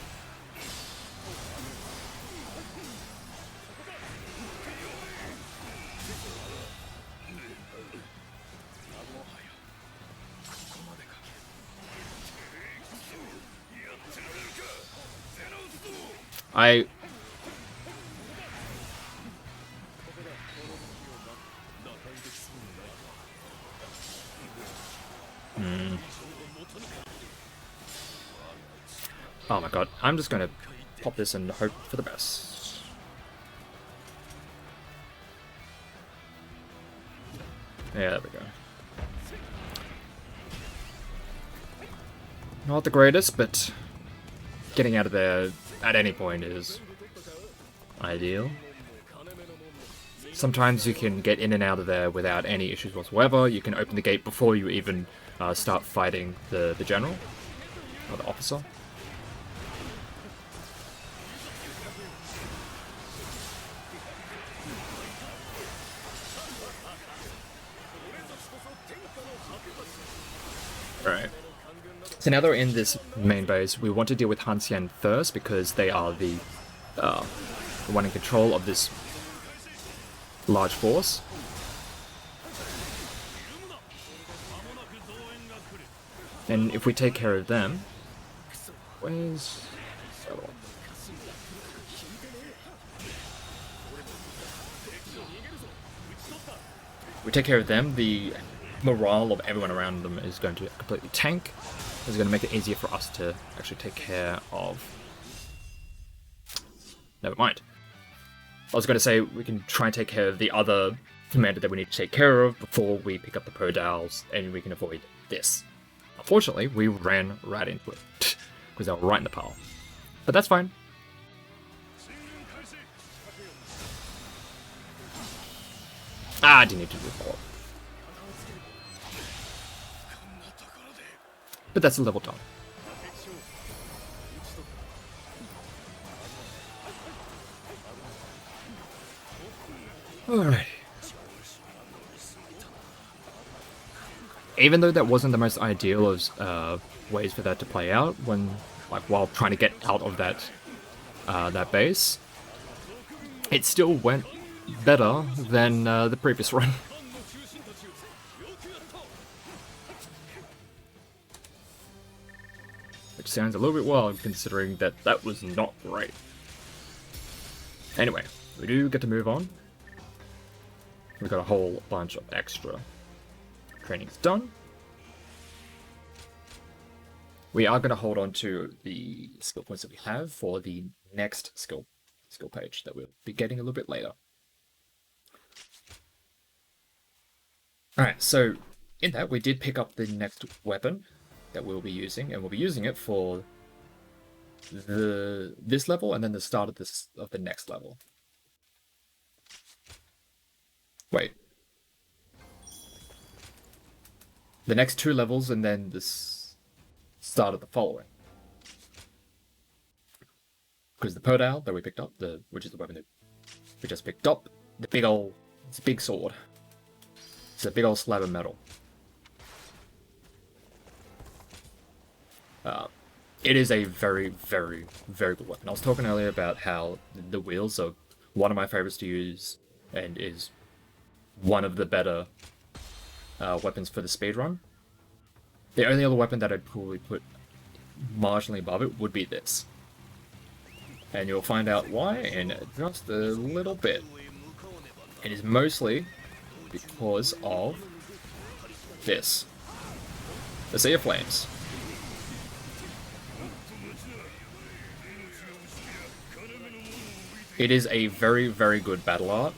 I... Oh my god, I'm just gonna pop this and hope for the best. Yeah, there we go. Not the greatest, but getting out of there at any point is ideal. Sometimes you can get in and out of there without any issues whatsoever. You can open the gate before you even start fighting the general or the officer. Right. So now that we're in this main base, we want to deal with Hanxian first because they are the one in control of this large force. And if we take care of them, where's... we take care of them, the morale of everyone around them is going to completely tank. It's going to make it easier for us to actually take care of... Never mind. I was going to say we can try and take care of the other commander that we need to take care of before we pick up the Podals, and we can avoid this. Unfortunately, we ran right into it, because they were right in the pile. But that's fine. Ah, I didn't need to do the follow-up. But that's a level done. Alright. Even though that wasn't the most ideal of ways for that to play out, when while trying to get out of that that base, it still went better than the previous run. Which sounds a little bit wild considering that that was not great. Anyway, we do get to move on. We've got a whole bunch of extra trainings done. We are going to hold on to the skill points that we have for the next skill page that we'll be getting a little bit later. Alright, so in that we did pick up the next weapon that we'll be using, and we'll be using it for this level and then the start of the next level. Wait. The next 2 levels and then this start of the following. Because the Podal that we picked up, which is the weapon that we just picked up, it's a big sword. It's a big old slab of metal. It is a very, very, very good weapon. I was talking earlier about how the wheels are one of my favorites to use and is one of the better weapons for the speedrun. The only other weapon that I'd probably put marginally above it would be this. And you'll find out why in just a little bit. It is mostly because of this. The Sea of Flames. It is a very, very good battle art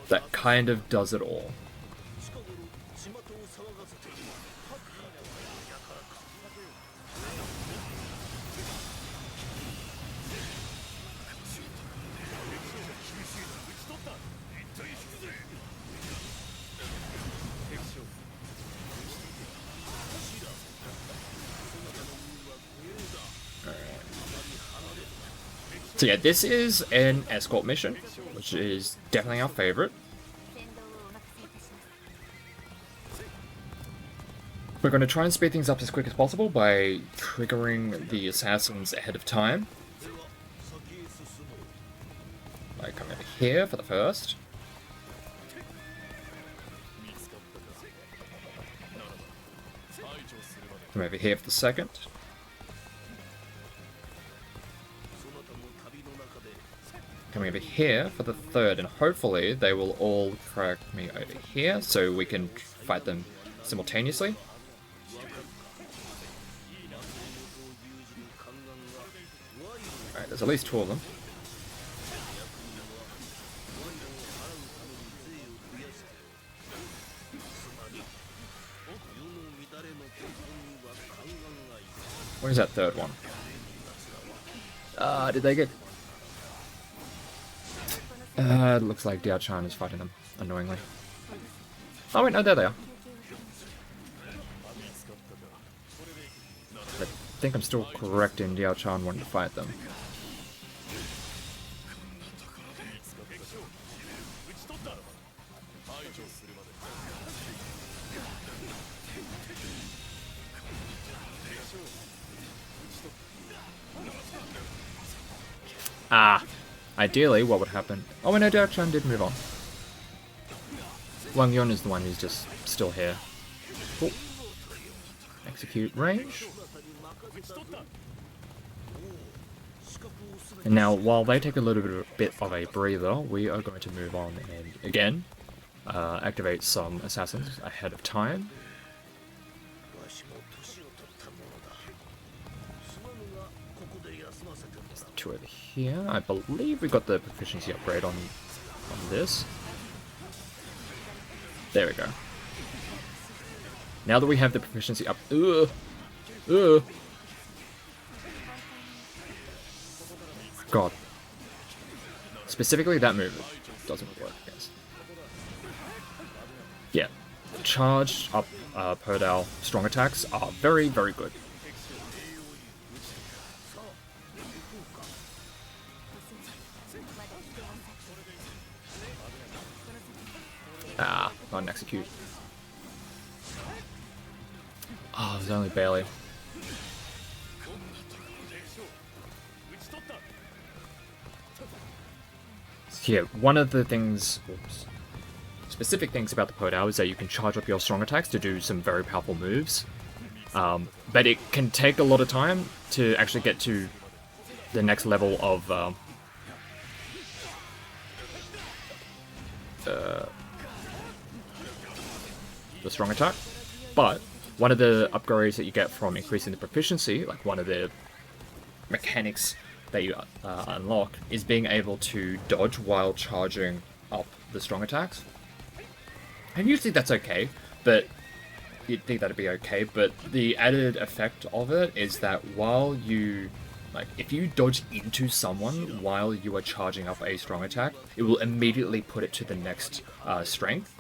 that kind of does it all. So yeah, this is an escort mission, which is definitely our favorite. We're going to try and speed things up as quick as possible by triggering the assassins ahead of time. I come over here for the first. Come over here for the second. coming over here for the third, and hopefully they will all correct me over here so we can fight them simultaneously. Alright, there's at least 2 of them. Where's that third one? Did they get... it looks like Diao-chan is fighting them, annoyingly. Oh wait, no, there they are. I think I'm still correct in Diao-chan wanting to fight them. Ideally, what would happen... Oh, I know Diao-chan did move on. Wang Yun is the one who's just still here. Cool. Execute range. And now, while they take a little bit of a breather, we are going to move on and, again, activate some assassins ahead of time. There's the 2 over here. I believe we got the proficiency upgrade on this. There we go. Now that we have the proficiency up... God. Specifically, that move doesn't work, I guess. Yeah. Charged up Podao strong attacks are very, very good. Not an execute. Oh, there's only barely. So yeah, one of the things, specific things about the Podao is that you can charge up your strong attacks to do some very powerful moves. But it can take a lot of time to actually get to the next level of the strong attack. But one of the upgrades that you get from increasing the proficiency, like one of the mechanics that you unlock, is being able to dodge while charging up the strong attacks. And usually that's okay, but you'd think that'd be okay, but the added effect of it is that while you, like, if you dodge into someone while you are charging up a strong attack, it will immediately put it to the next strength,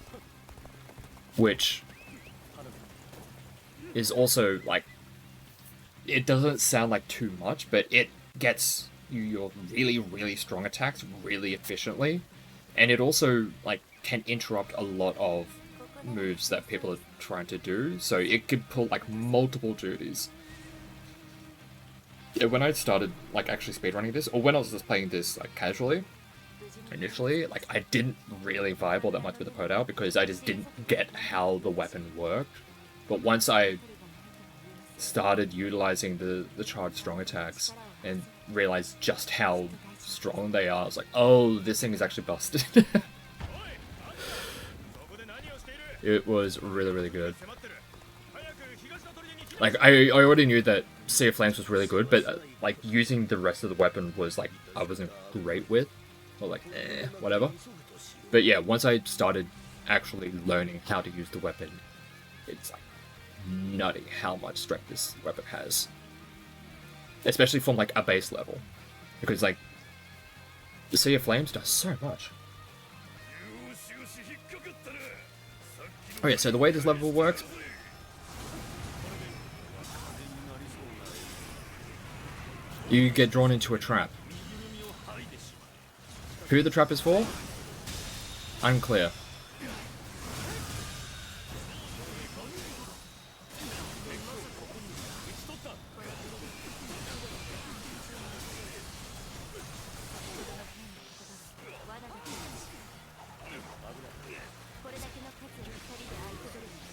which is also, like, it doesn't sound like too much, but it gets you your really, really strong attacks really efficiently, and it also, like, can interrupt a lot of moves that people are trying to do, so it could pull, like, multiple duties. Yeah, when I started, like, actually speedrunning this, or when I was just playing this, like, casually, initially, like, I didn't really vibe all that much with the Podao because I just didn't get how the weapon worked. But once I started utilizing the charged strong attacks and realized just how strong they are, I was like, oh, this thing is actually busted. It was really, really good. Like, I already knew that Sea of Flames was really good, but, like, using the rest of the weapon was, like, I wasn't great with. Or, like, whatever. But yeah, once I started actually learning how to use the weapon, it's, like, nutty how much strength this weapon has. Especially from, like, a base level. Because, like, the Sea of Flames does so much. Oh yeah, so the way this level works... You get drawn into a trap. Who the trap is for? Unclear.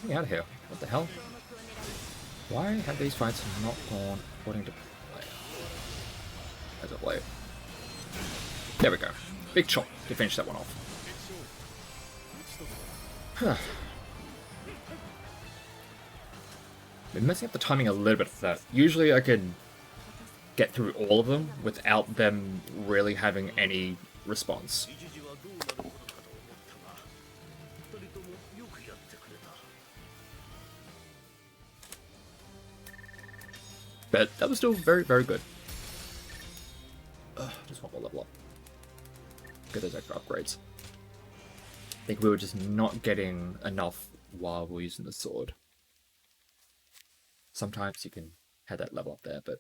Get me out of here. What the hell? Why have these fights not gone according to plan as of late? There we go. Big chop to finish that one off. Been messing up the timing a little bit of that. Usually I can get through all of them without them really having any response. But that was still very, very good. Just one more level up. Get those extra upgrades. I think we were just not getting enough while we were using the sword. Sometimes you can have that level up there, but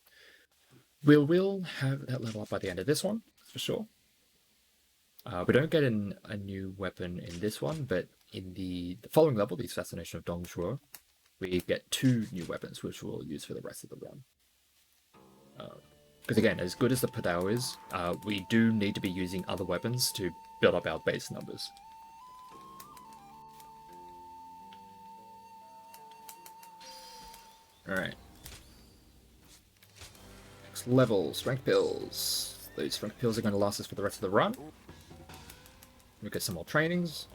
we will have that level up by the end of this one, for sure. We don't get a new weapon in this one, but in the following level, the Assassination of Dong Zhuo, we get 2 new weapons, which we'll use for the rest of the run. Because again, as good as the Padao is, we do need to be using other weapons to build up our base numbers. Alright. Next level, strength pills. These strength pills are going to last us for the rest of the run. We'll get some more trainings.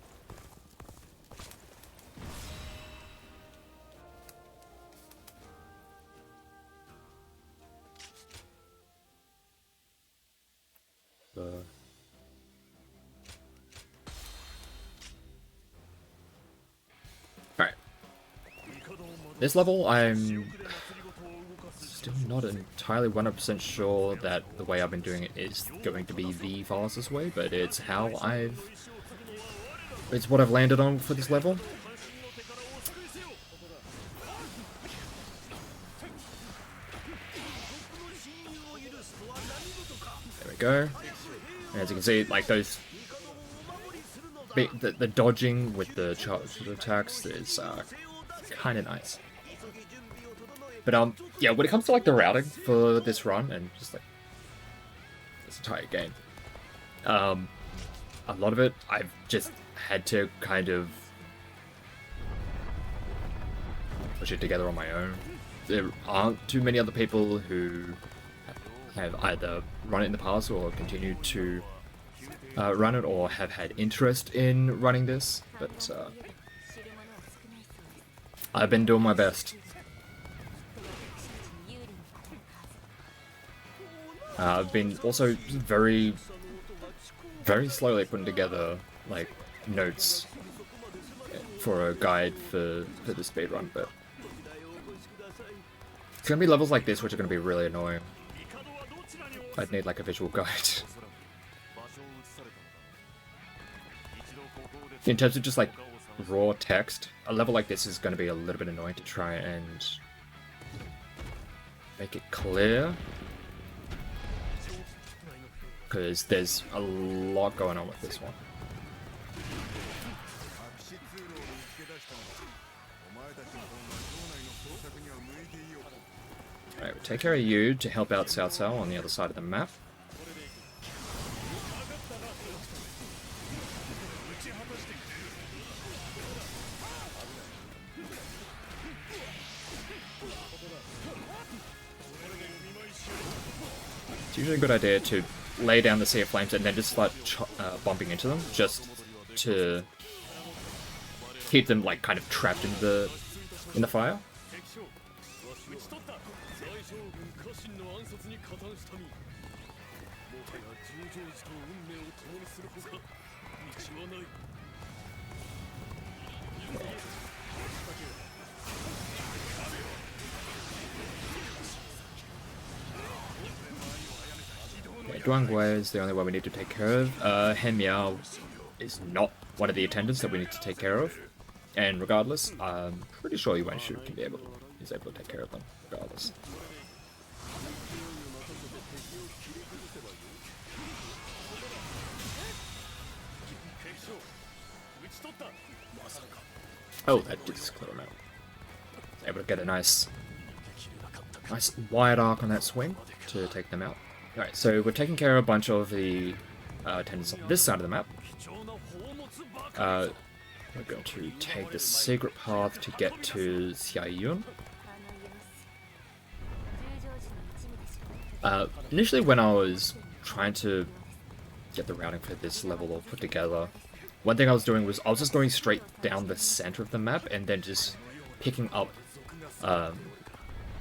Alright. This level, I'm still not entirely 100% sure that the way I've been doing it is going to be the fastest way, but it's what I've landed on for this level. There we go. And as you can see, like those, the dodging with the charged attacks is kind of nice. But yeah, when it comes to like the routing for this run and just like this entire game, a lot of it I've just had to kind of push it together on my own. There aren't too many other people who have either run it in the past or continue to run it or have had interest in running this, but I've been doing my best. I've been also very slowly putting together like notes for a guide for the speedrun, but it's gonna be levels like this which are gonna be really annoying. I'd need like a visual guide. In terms of just like raw text, a level like this is going to be a little bit annoying to try and make it clear, because there's a lot going on with this one. Alright, we'll take care of you to help out Cao Cao on the other side of the map. It's usually a good idea to lay down the Sea of Flames and then just start bumping into them, just to keep them like kind of trapped in the fire. Duangwei is the only one we need to take care of. Hen Miao is not one of the attendants that we need to take care of, and regardless, I'm pretty sure Yuan Shu is able to take care of them regardless. Oh, that did just clear him out. Able to get a nice wide arc on that swing to take them out. Alright, so we're taking care of a bunch of the attendants on this side of the map. We're going to take the secret path to get to Xiaiyun. Initially when I was trying to get the routing for this level all put together. One thing I was doing was I was just going straight down the center of the map and then just picking up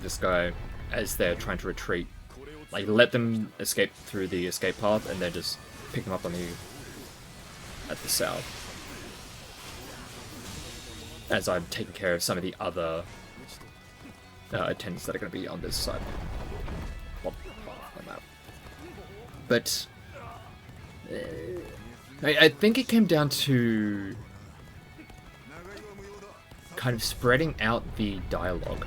this guy as they're trying to retreat. Like, let them escape through the escape path and then just pick them up on at the south. As I'm taking care of some of the other attendants that are going to be on this side of the map. But I think it came down to kind of spreading out the dialogue.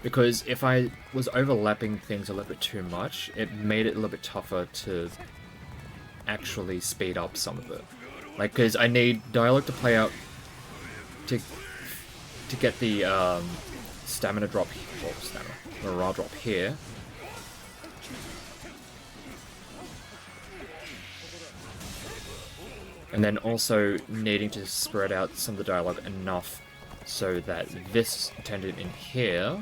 Because if I was overlapping things a little bit too much, it made it a little bit tougher to actually speed up some of it. Like, because I need dialogue to play out to get the stamina drop, morale drop here. And then also needing to spread out some of the dialogue enough so that this attendant in here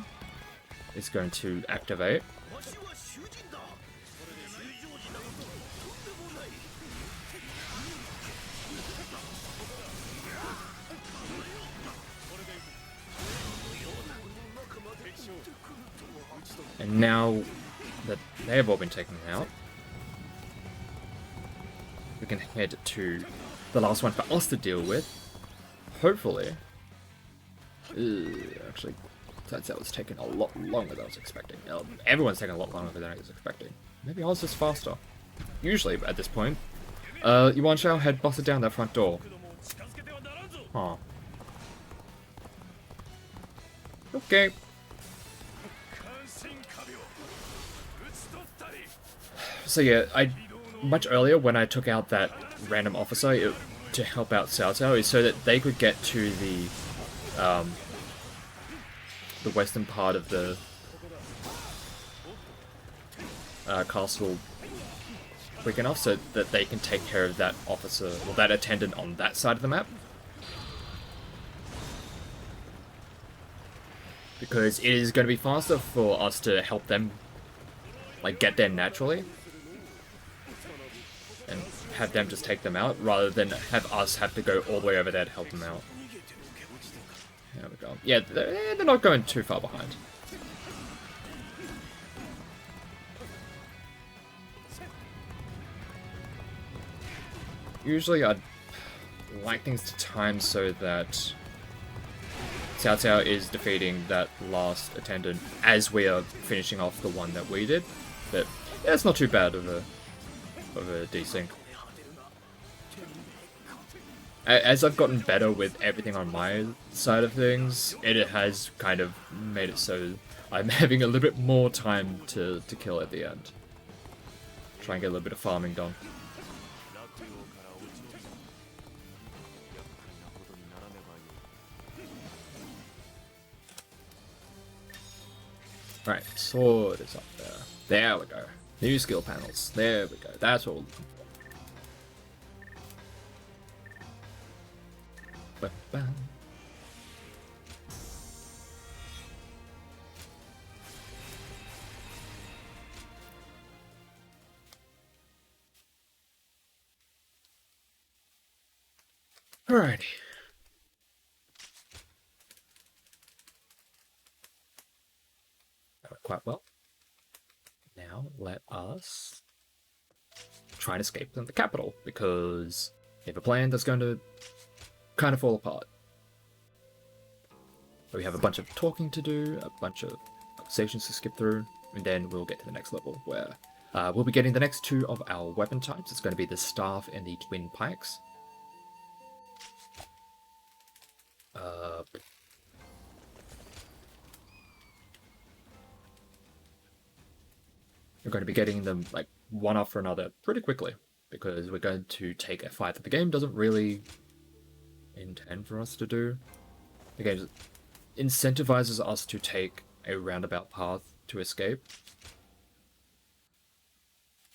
is going to activate. And now that they have all been taken out, we can head to the last one for us to deal with. Hopefully. Actually, that was taking a lot longer than I was expecting. Everyone's taking a lot longer than I was expecting. Maybe I was just faster. Usually, at this point. Yuan Shao had busted down that front door. Huh. Okay. So yeah, much earlier when I took out that random officer to help out Cao Cao is so that they could get to the western part of the castle quick enough so that they can take care of that officer, or that attendant on that side of the map. Because it is going to be faster for us to help them, like, get there naturally. And have them just take them out, rather than have us have to go all the way over there to help them out. There we go. Yeah, they're not going too far behind. Usually I'd like things to time so that Cao Cao is defeating that last attendant as we are finishing off the one that we did. But yeah, it's not too bad of a desync. As I've gotten better with everything on my side of things, it has kind of made it so I'm having a little bit more time to kill at the end. Try and get a little bit of farming done. Right, sword is up there. There we go. New skill panels. There we go. That's all. Bam. Alrighty. That went quite well. Now let us try and escape from the capital, because we have a plan that's going to kind of fall apart. But we have a bunch of talking to do, a bunch of conversations to skip through, and then we'll get to the next level where we'll be getting the next two of our weapon types. It's going to be the staff and the twin pikes. We're going to be getting them like one after another pretty quickly, because we're going to take a fight that the game doesn't really intend for us to do. The game incentivizes us to take a roundabout path to escape.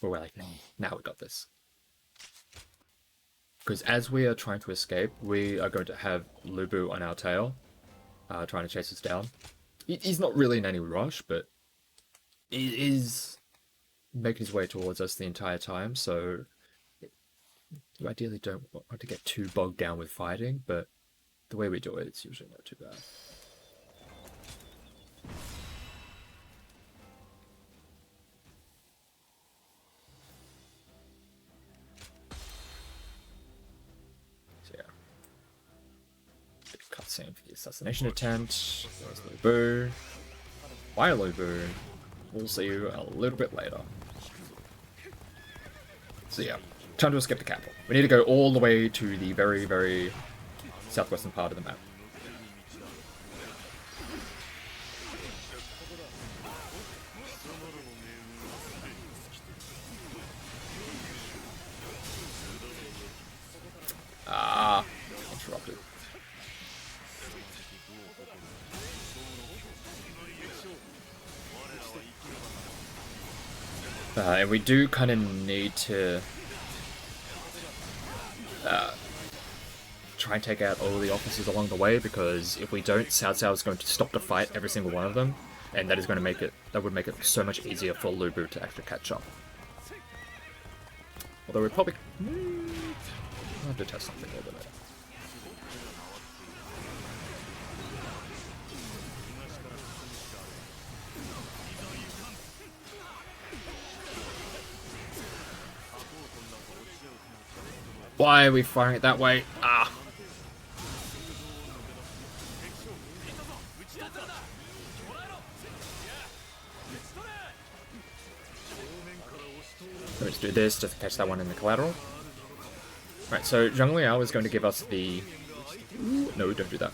But we're like, now we got this. Because as we are trying to escape, we are going to have Lubu on our tail, trying to chase us down. He's not really in any rush, but he is making his way towards us the entire time, so You ideally don't want to get too bogged down with fighting, but the way we do it, it's usually not too bad. So yeah. Cutscene for the assassination attempt. There's Lubu. Bye, Lubu. We'll see you a little bit later. So yeah, time to escape the capital. We need to go all the way to the very, very southwestern part of the map. Ah, interrupted. And we do kind of need to try and take out all the officers along the way, because if we don't, Cao Cao is going to stop to fight every single one of them, and that is going to make it, that would make it so much easier for Lubu to actually catch up. Although we probably I'll have to test something a little bit later. Why are we firing it that way? Ah! Let's do this just to catch that one in the collateral. Right, so Zhang Liao is going to give us the... No, don't do that.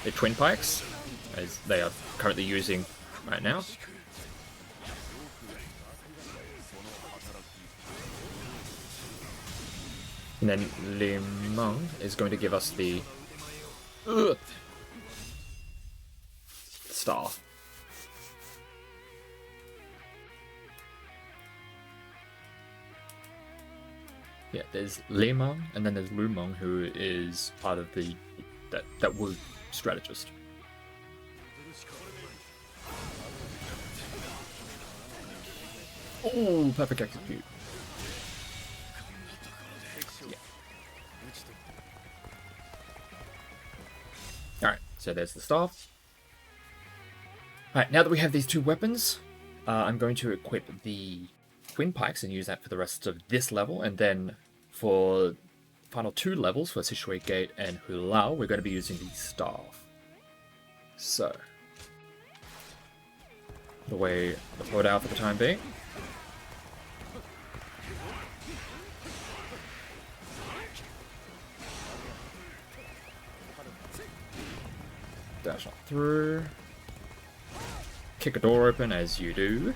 The twin pikes, as they are currently using right now. And then Li Meng is going to give us the star. Yeah, there's Li Meng, and then there's Lu Meng, who is part of the that Wu strategist. Oh, perfect execute. Alright, so there's the staff. Alright, now that we have these two weapons, I'm going to equip the twin pikes and use that for the rest of this level, and then for final two levels, for Sishui Gate and Hulao, we're going to be using the staff. So, put away the loadout for the time being. Dash on through. Kick a door open as you do.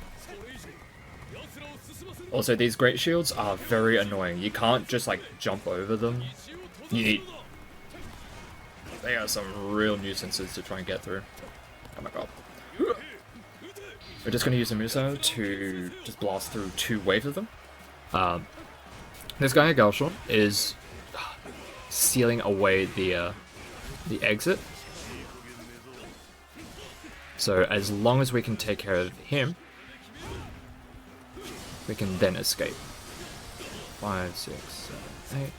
Also, these great shields are very annoying. You can't just like jump over them. You need... They are some real nuisances to try and get through. Oh my god. We're just going to use a Muso to just blast through two waves of them. This guy, Galshon, is sealing away the exit. So as long as we can take care of him, we can then escape. 5, 6, 7, 8.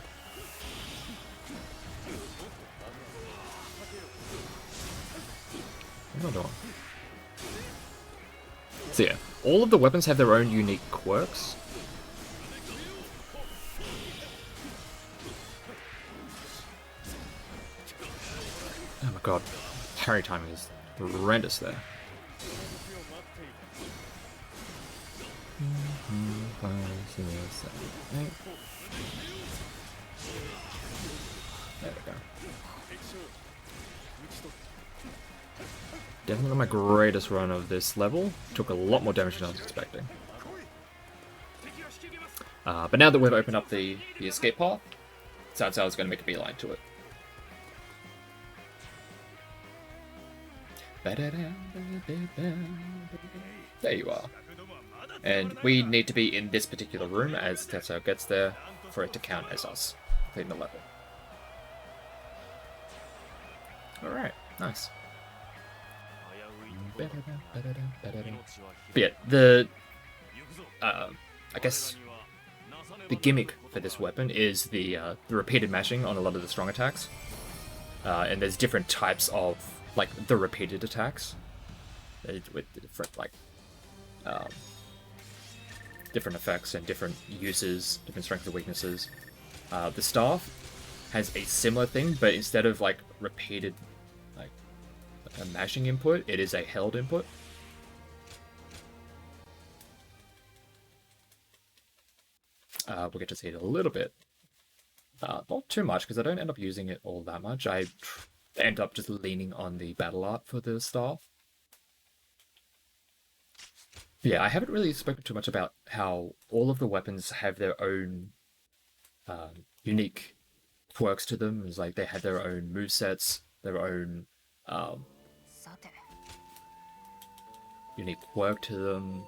What am I doing? So yeah, all of the weapons have their own unique quirks. Oh my god, parry timing is horrendous there. 5, 6, 7, 8. There we go. Definitely not my greatest run of this level. Took a lot more damage than I was expecting. But now that we've opened up the escape path, Cao Cao is going to make a beeline to it. There you are. And we need to be in this particular room as Cao Cao gets there for it to count as us completing the level. Alright, nice. But yeah, I guess the gimmick for this weapon is the repeated mashing on a lot of the strong attacks. And there's different types of like the repeated attacks with different like different effects and different uses, different strengths and weaknesses. The staff has a similar thing, but instead of like repeated like a mashing input, it is a held input. We'll get to see it a little bit. Not too much, because I don't end up using it all that much. I end up just leaning on the battle art for the staff. Yeah, I haven't really spoken too much about how all of the weapons have their own unique quirks to them. It's like they have their own movesets, their own unique quirk to them.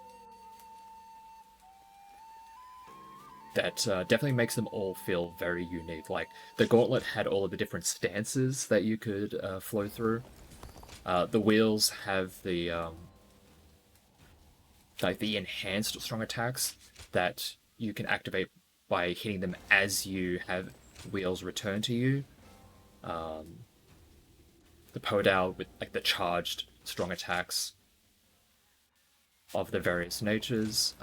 That definitely makes them all feel very unique. Like, the gauntlet had all of the different stances that you could flow through. The wheels have the like the enhanced strong attacks that you can activate by hitting them as you have wheels return to you. The Podao with like the charged strong attacks of the various natures,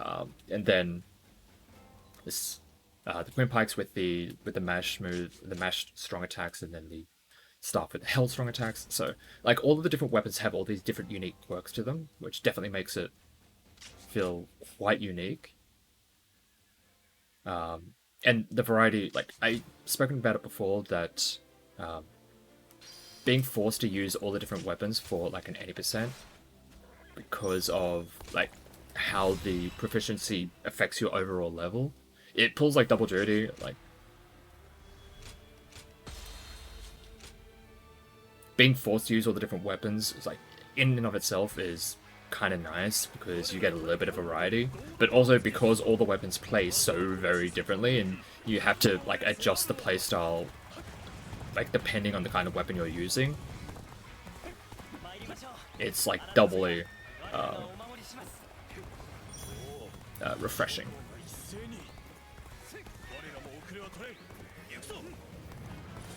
and then this the Twin Pikes with the mash move, the mashed strong attacks, and then the staff with the held strong attacks. So like all of the different weapons have all these different unique quirks to them, which definitely makes it feel quite unique. And the variety, like I've spoken about it before, that being forced to use all the different weapons for like an 80% because of like how the proficiency affects your overall level. It pulls like double duty, like being forced to use all the different weapons is like in and of itself is kind of nice because you get a little bit of variety, but also because all the weapons play so very differently and you have to like adjust the playstyle like depending on the kind of weapon you're using. It's like doubly refreshing.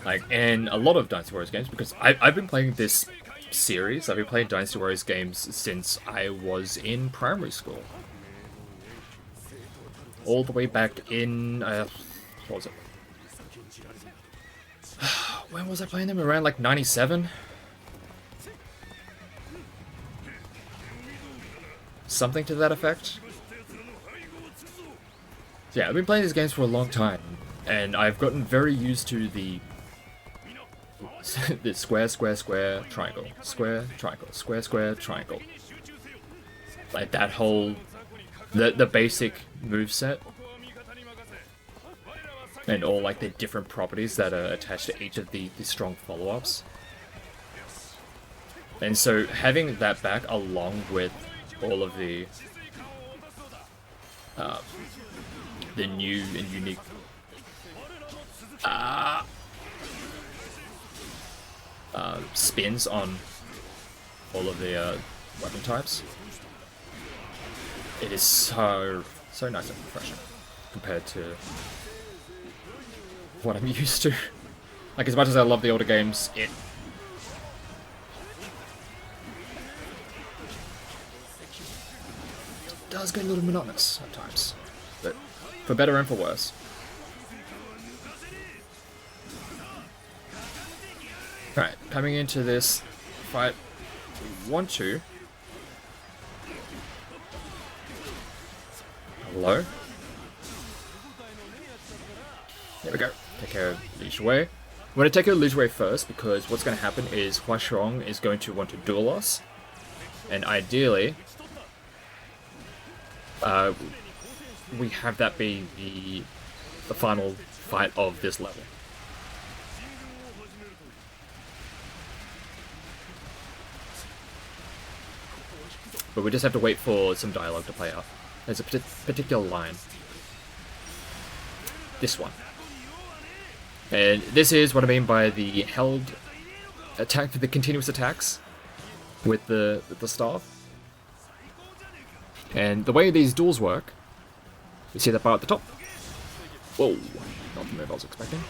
Like in a lot of Dynasty Warriors games, because I've been playing this series, I've been playing Dynasty Warriors games since I was in primary school. All the way back in, what was it? When was I playing them? Around like 97? Something to that effect. Yeah, I've been playing these games for a long time, and I've gotten very used to the square, square, square, triangle, square, triangle, square, square, triangle. Like that whole, the basic moveset, and all like the different properties that are attached to each of the strong follow-ups. And so having that back along with all of the new and unique spins on all of the weapon types, it is so nice and refreshing compared to what I'm used to. Like, as much as I love the older games, it does get a little monotonous at times, but for better and for worse. Alright, coming into this fight, we want to... Hello? There we go. Take care of Li Shui. I'm going to take care of Li Shui first, because what's going to happen is Hua Xiong is going to want to duel us. And ideally, we have that be the final fight of this level. But we just have to wait for some dialogue to play out. There's a particular line. This one. And this is what I mean by the held attack, the continuous attacks with the staff. And the way these duels work, you see that bar at the top? Whoa, not the move I was expecting.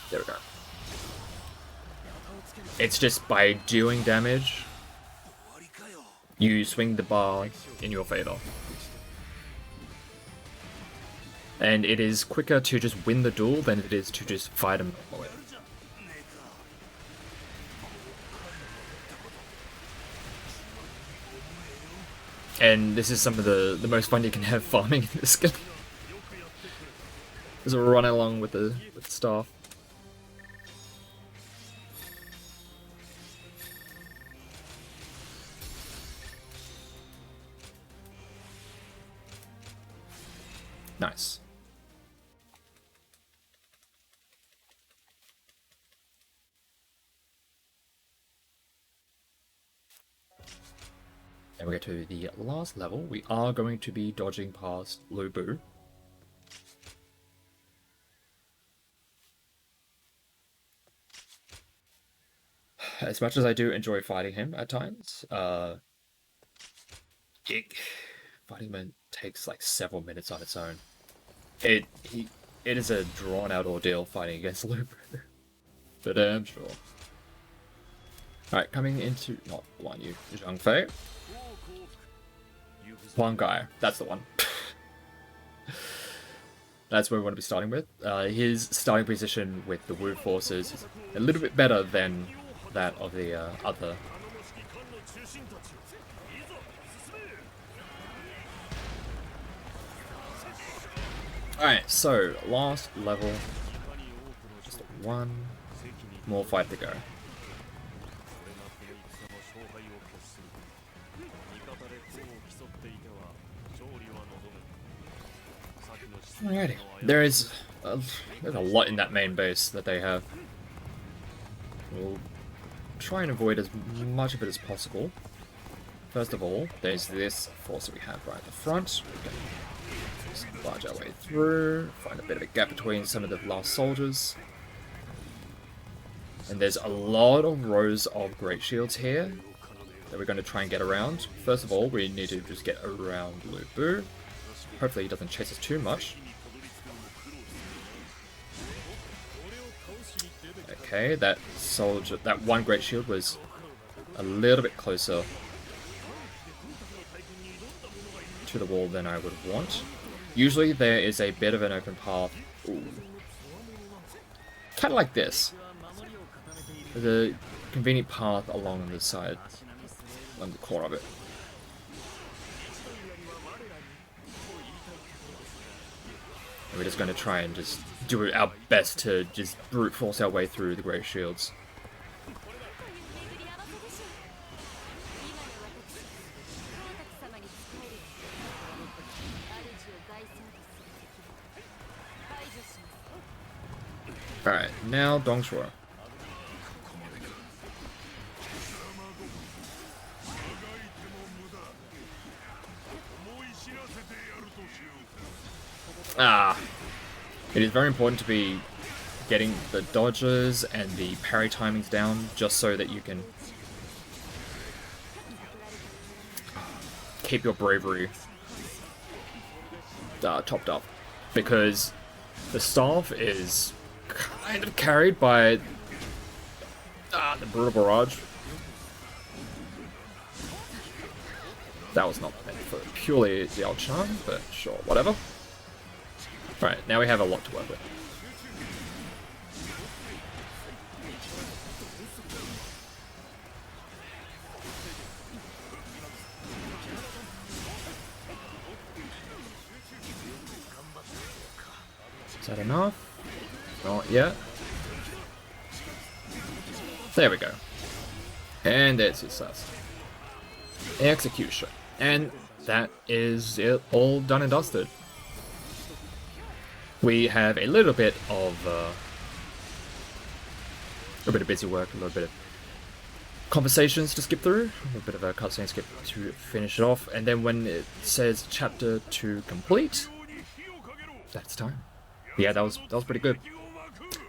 There we go. It's just by doing damage, you swing the bar in your favor. And it is quicker to just win the duel than it is to just fight him normally. And this is some of the most fun you can have farming in this game. There's a run along with the staff. Nice. And we get to the last level. We are going to be dodging past Lu Bu. As much as I do enjoy fighting him at times, fighting him takes like several minutes on its own. It is a drawn-out ordeal fighting against Lu Bu. But I'm sure. Alright, coming into... not Guan Yu, Zhang Fei. One guy, that's the one. That's where we want to be starting with. His starting position with the Wu forces is a little bit better than that of the other. Alright, so last level. Just one more fight to go. Alrighty, there's a lot in that main base that they have. We'll try and avoid as much of it as possible. First of all, there's this force that we have right at the front. We can just barge our way through, find a bit of a gap between some of the last soldiers. And there's a lot of rows of great shields here that we're going to try and get around. First of all, we need to just get around Lu Bu. Hopefully he doesn't chase us too much. Okay, that soldier, that one great shield was a little bit closer to the wall than I would want. Usually there is a bit of an open path. Kind of like this. There's a convenient path along the side, along the core of it. And we're just going to try and just do our best to just brute force our way through the Grey Shields. Alright, now Dongshuo. It is very important to be getting the dodges and the parry timings down just so that you can keep your bravery topped up, because the staff is kind of carried by the brutal barrage. That was not meant for purely the old charm, but sure, whatever. Right, now we have a lot to work with. Is that enough? Not yet. There we go. And there's success. Execution. And that is it, all done and dusted. We have a little bit of busy work, a little bit of conversations to skip through, a little bit of a cutscene skip to finish it off, and then when it says chapter 2 complete, that's time. Yeah, that was pretty good.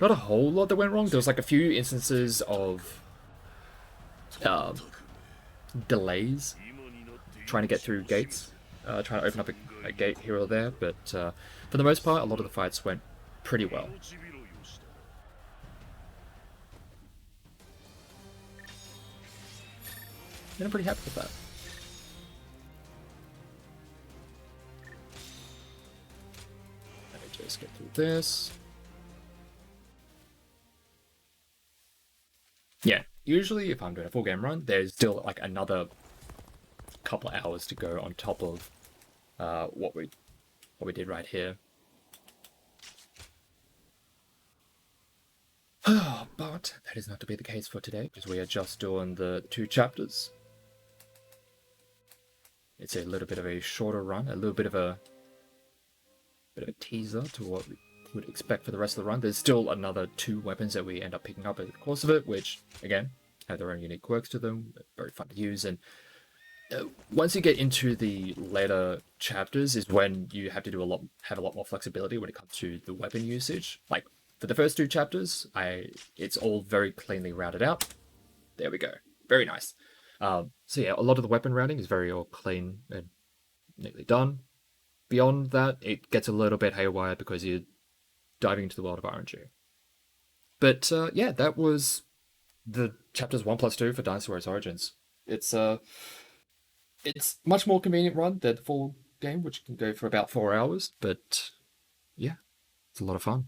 Not a whole lot that went wrong. There was like a few instances of um, delays trying to get through gates, trying to open up a gate here or there, but for the most part, a lot of the fights went pretty well. And I'm pretty happy with that. Let me just get through this. Yeah, usually if I'm doing a full game run, there's still like another couple of hours to go on top of what we did right here. But that is not to be the case for today, because we are just doing the 2 chapters. It's a little bit of a shorter run, a little bit of a teaser to what we would expect for the rest of the run. There's still another 2 weapons that we end up picking up in the course of it, which again have their own unique quirks to them, very fun to use. And once you get into the later chapters is when you have to have a lot more flexibility when it comes to the weapon usage. Like for the first 2 chapters, it's all very cleanly routed out. There we go, very nice. So yeah, a lot of the weapon routing is very all clean and neatly done. Beyond that, it gets a little bit haywire because you're diving into the world of RNG. But yeah, that was the chapters 1+2 for Dynasty Warriors Origins. It's much more convenient run than the full game, which can go for about 4 hours. But yeah, it's a lot of fun.